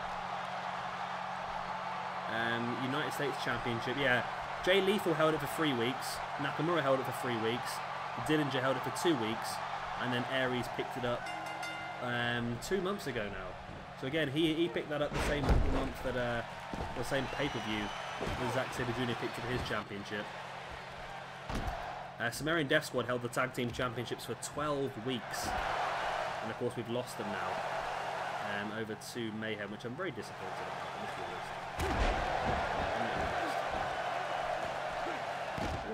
United States Championship, yeah. Jay Lethal held it for 3 weeks. Nakamura held it for 3 weeks. Dillinger held it for 2 weeks, and then Aries picked it up 2 months ago now. So again, he picked that up the same month that the same pay-per-view that Zack Sabre Jr. picked up his championship. Sumerian Death Squad held the tag team championships for 12 weeks, and of course we've lost them now. over to Mayhem, which I'm very disappointed about.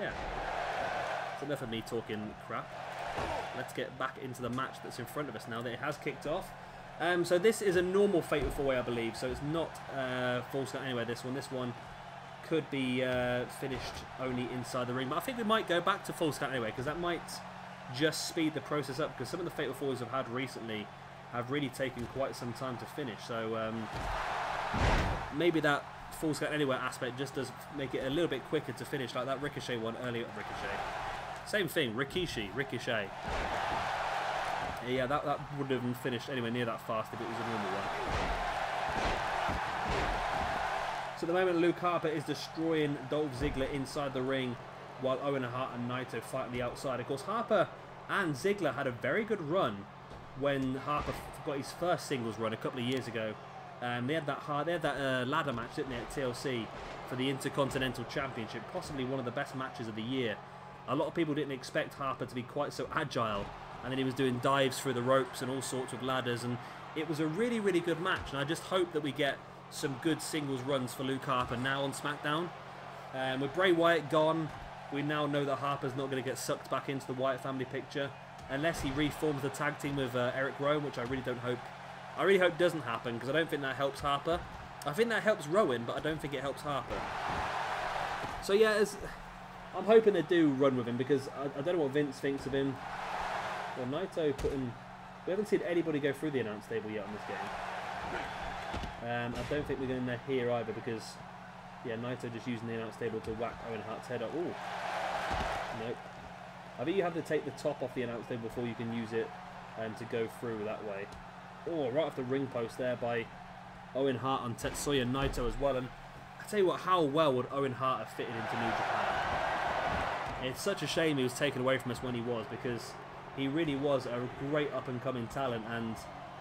Yeah, it's enough of me talking crap. Let's get back into the match that's in front of us now that it has kicked off. So this is a normal Fatal 4-Way, I believe, so it's not Falls Count Anywhere, this one. This one could be finished only inside the ring, but I think we might go back to Falls Count Anywhere, because that might just speed the process up, because some of the Fatal 4-Ways I've had recently have really taken quite some time to finish, so maybe that Falls Count Anywhere aspect just does make it a little bit quicker to finish, like that Ricochet one earlier. Ricochet. Same thing, Ricochet. Yeah, that wouldn't have finished anywhere near that fast if it was a normal one. So at the moment, Luke Harper is destroying Dolph Ziggler inside the ring, while Owen Hart and Naito fight on the outside. Of course, Harper and Ziggler had a very good run when Harper got his first singles run a couple of years ago. They had that ladder match, didn't they, at TLC for the Intercontinental Championship, possibly one of the best matches of the year. A lot of people didn't expect Harper to be quite so agile, and then he was doing dives through the ropes and all sorts of ladders, and it was a really, really good match, and I just hope that we get some good singles runs for Luke Harper now on SmackDown. With Bray Wyatt gone, we now know that Harper's not going to get sucked back into the Wyatt family picture, unless he reforms the tag team with Eric Rowan, which I really hope doesn't happen, because I don't think that helps Harper. I think that helps Rowan, but I don't think it helps Harper. So yeah, I'm hoping they do run with him, because I don't know what Vince thinks of him. Well, Naito putting... We haven't seen anybody go through the announce table yet on this game. I don't think we're going to hear either, because... Yeah, Naito just using the announce table to whack Owen Hart's head up. Ooh. Nope. I think you have to take the top off the announce table before you can use it to go through that way. Oh, right off the ring post there by Owen Hart on Tetsuya Naito as well. And I tell you what, how well would Owen Hart have fitted into New Japan? It's such a shame he was taken away from us when he was, because he really was a great up-and-coming talent, and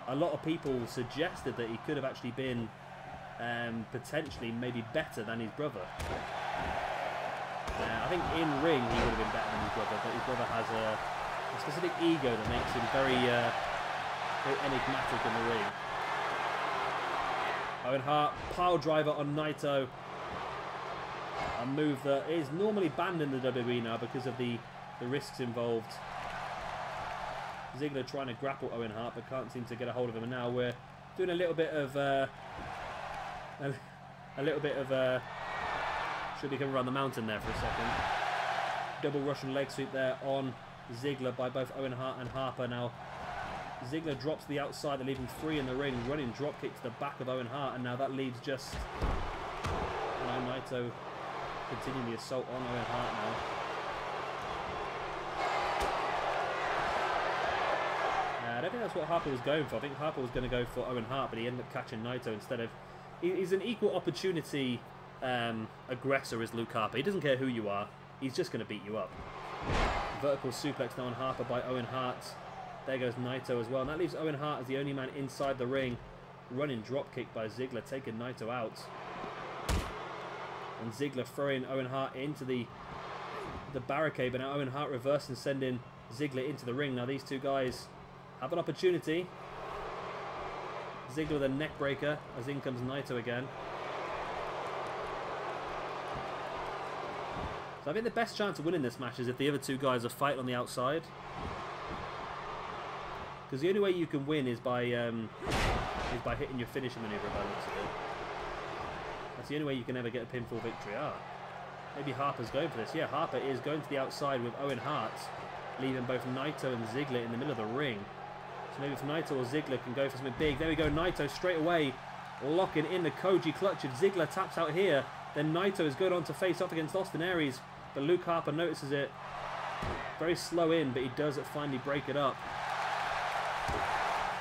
a lot of people suggested that he could have actually been potentially maybe better than his brother. I think in ring he would have been better than his brother, but his brother has a specific ego that makes him very enigmatic in the ring. Owen Hart, pile driver on Naito. A move that is normally banned in the WWE now because of the risks involved. Ziggler trying to grapple Owen Hart, but can't seem to get a hold of him. And now we're doing a little bit of should be coming around the mountain there for a second. Double Russian leg sweep there on Ziggler by both Owen Hart and Harper. Now Ziggler drops to the outside, they leave him free in the ring. Running drop kick to the back of Owen Hart, and now that leaves just Naito continuing the assault on Owen Hart now. I don't think that's what Harper was going for. I think Harper was going to go for Owen Hart, but he ended up catching Naito instead of... He's an equal opportunity aggressor, is Luke Harper. He doesn't care who you are. He's just going to beat you up. Vertical suplex now on Harper by Owen Hart. There goes Naito as well. And that leaves Owen Hart as the only man inside the ring. Running drop kick by Ziggler, taking Naito out. And Ziggler throwing Owen Hart into the barricade, but now Owen Hart reversing, sending Ziggler into the ring. Now these two guys have an opportunity. Ziggler with a neck breaker, as in comes Naito again. So I think the best chance of winning this match is if the other two guys are fighting on the outside. Because the only way you can win is by hitting your finishing maneuver by the looks of it. That's the only way you can ever get a pinfall victory. Maybe Harper's going for this. Yeah, Harper is going to the outside with Owen Hart, leaving both Naito and Ziggler in the middle of the ring. So maybe if Naito or Ziggler can go for something big. There we go, Naito straight away locking in the Koji clutch. If Ziggler taps out here, then Naito is going on to face off against Austin Aries. But Luke Harper notices it. Very slow in, but he does finally break it up.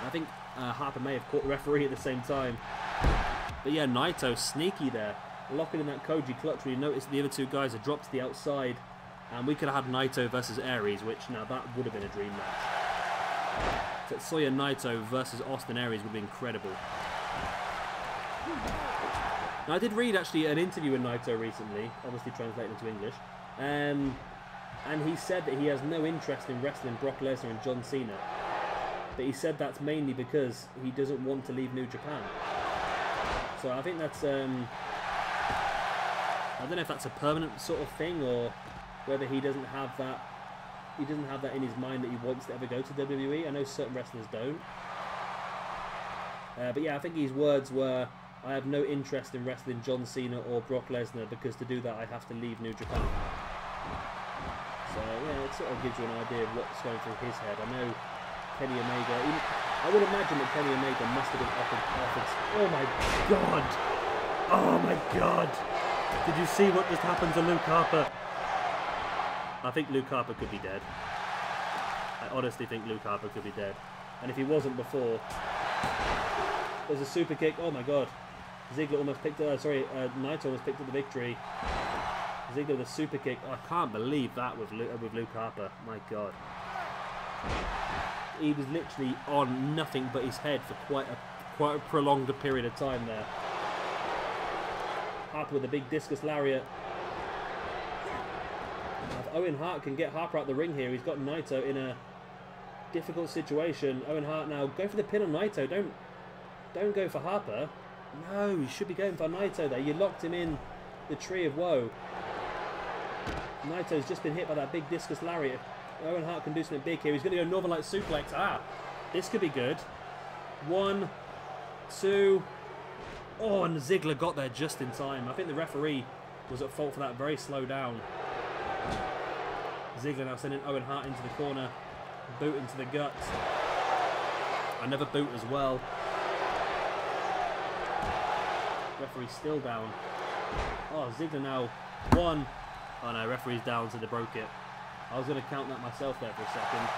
I think Harper may have caught the referee at the same time. But yeah, Naito sneaky there, locking in that Koji clutch. We noticed the other two guys had dropped to the outside, and we could have had Naito versus Aries, which now that would have been a dream match. Tetsuya Naito versus Austin Aries would be incredible. Now I did read actually an interview with Naito recently, obviously translated into English, and he said that he has no interest in wrestling Brock Lesnar and John Cena. But he said that's mainly because he doesn't want to leave New Japan. So I think that's, I don't know if that's a permanent sort of thing, or whether he doesn't have that, in his mind that he wants to ever go to WWE. I know certain wrestlers don't. But yeah, I think his words were, I have no interest in wrestling John Cena or Brock Lesnar, because to do that I have to leave New Japan. So yeah, it sort of gives you an idea of what's going through his head. I know Kenny Omega, I would imagine that Kenny Omega must have been offered. Oh my god! Oh my god! Did you see what just happened to Luke Harper? I think Luke Harper could be dead. I honestly think Luke Harper could be dead. And if he wasn't before, there's a super kick. Oh my god! Ziggler almost picked it. Naito almost picked up the victory. Ziggler with a super kick. Oh, I can't believe that with Luke Harper. My god. He was literally on nothing but his head for quite a prolonged period of time there. Harper with a big discus lariat. If Owen Hart can get Harper out the ring here, he's got Naito in a difficult situation. Owen Hart now, go for the pin on Naito. Don't go for Harper. No, you should be going for Naito there. You locked him in the Tree of Woe. Naito's just been hit by that big discus lariat. Owen Hart can do something big here. He's going to go Northern Light suplex. Ah, this could be good. 1, 2. Oh, and Ziggler got there just in time. I think the referee was at fault for that. Very slow down. Ziggler now sending Owen Hart into the corner. Boot into the guts. Another boot as well. Referee still down. Oh, Ziggler now 1. Oh no, referee's down, so they broke it. I was going to count that myself there for a second.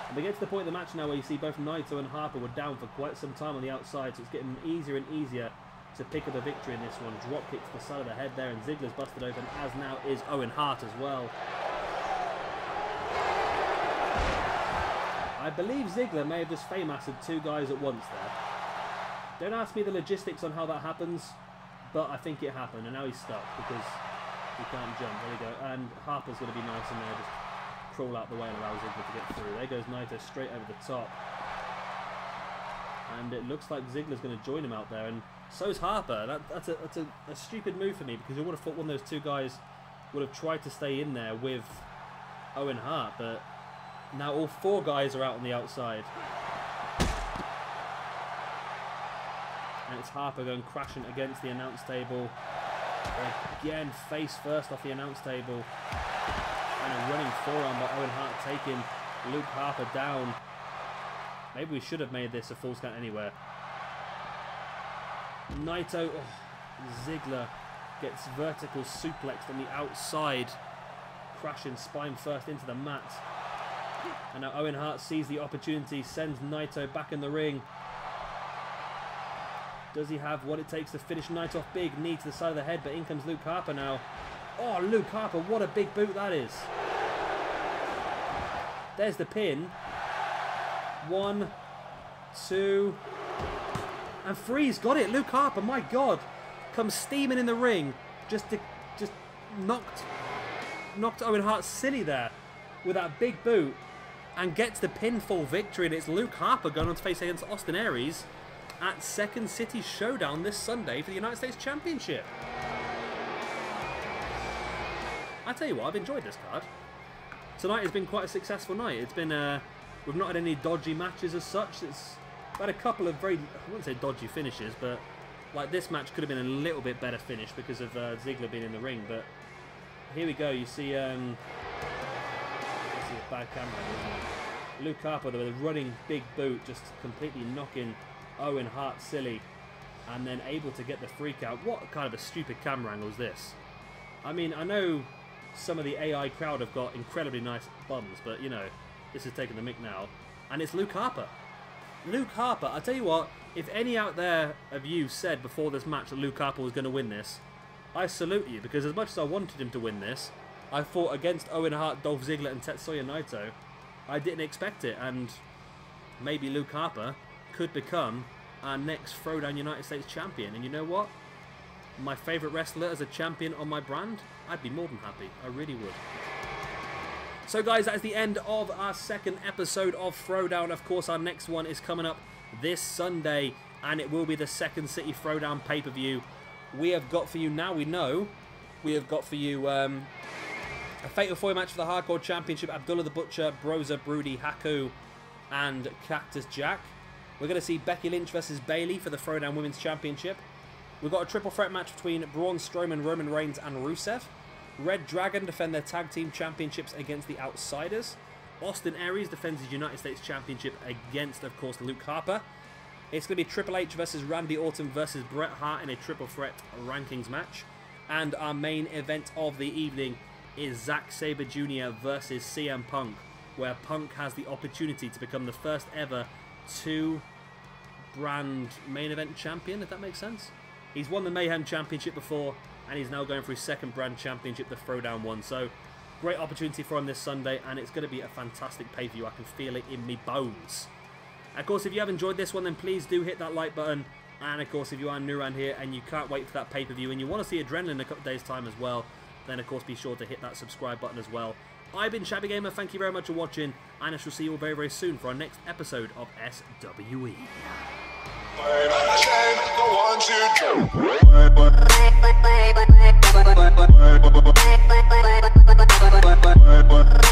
And we get to the point of the match now where you see both Naito and Harper were down for quite some time on the outside, so it's getting easier and easier to pick up a victory in this one. Drop kick to the side of the head there, and Ziggler's busted open, as now is Owen Hart as well. I believe Ziggler may have just fame-mastered 2 guys at once there. Don't ask me the logistics on how that happens, but I think it happened, and now he's stuck because he can't jump. There we go. And Harper's going to be nice in there, just crawl out the way and allow Ziggler to get through. There goes Naito straight over the top. And it looks like Ziggler's going to join him out there, and so's Harper. That's a stupid move for me, because I would have thought one of those 2 guys would have tried to stay in there with Owen Hart, but now all 4 guys are out on the outside. And it's Harper going crashing against the announce table. Again, face first off the announce table. And a running forearm by Owen Hart taking Luke Harper down. Maybe we should have made this a false count anywhere. Naito, Ziggler gets vertical suplexed on the outside. Crashing spine first into the mat. And now Owen Hart sees the opportunity, sends Naito back in the ring. Does he have what it takes to finish Naito off big? Knee to the side of the head, but in comes Luke Harper now. Oh, Luke Harper, what a big boot that is. There's the pin. 1, 2, and 3's got it. Luke Harper, my God, comes steaming in the ring. Just knocked Owen Hart silly there with that big boot and gets the pinfall victory. And it's Luke Harper going on to face against Austin Aries at Second City Showdown this Sunday for the United States Championship. I tell you what, I've enjoyed this card. Tonight has been quite a successful night. It's been, we've not had any dodgy matches as such. We've had a couple of very, I wouldn't say dodgy finishes, but like this match could have been a little bit better finish because of Ziggler being in the ring. But here we go. You see, let's see a bad camera, isn't it? Luke Harper with a running big boot, just completely knocking Owen Hart silly, and then able to get the freak out. What kind of a stupid camera angle is this? I mean, I know some of the AI crowd have got incredibly nice bums, but you know, this is taking the mick now. And it's Luke Harper. Luke Harper, I tell you what, if any out there of you said before this match that Luke Harper was going to win this, I salute you, because as much as I wanted him to win this, I fought against Owen Hart, Dolph Ziggler and Tetsuya Naito. I didn't expect it, and maybe Luke Harper could become our next Throwdown United States champion. And you know what? My favourite wrestler as a champion on my brand, I'd be more than happy. I really would. So guys, that is the end of our second episode of Throwdown. Of course, our next one is coming up this Sunday, and it will be the Second City Throwdown pay-per-view. We have got for you, now we know, we have got for you a Fatal 4 match for the Hardcore Championship. Abdullah the Butcher, Broza, Broody, Haku, and Cactus Jack. We're going to see Becky Lynch versus Bayley for the Throwdown Women's Championship. We've got a triple threat match between Braun Strowman, Roman Reigns, and Rusev. reDragon defend their tag team championships against the Outsiders. Austin Aries defends his United States Championship against, of course, Luke Harper. It's going to be Triple H versus Randy Orton versus Bret Hart in a triple threat rankings match. And our main event of the evening is Zack Sabre Jr. versus CM Punk, where Punk has the opportunity to become the first ever two-brand main event champion, if that makes sense. He's won the Mayhem Championship before, and he's now going for his second brand championship, the Throwdown one. So, great opportunity for him this Sunday, and it's going to be a fantastic pay-per-view. I can feel it in me bones. Of course, if you have enjoyed this one, then please do hit that like button. And of course, if you are new around here and you can't wait for that pay-per-view and you want to see Adrenaline in a couple of days' time as well, then of course be sure to hit that subscribe button as well. I've been Shabby Gamer, thank you very much for watching, and I shall see you all very, very soon for our next episode of SWE. One, two,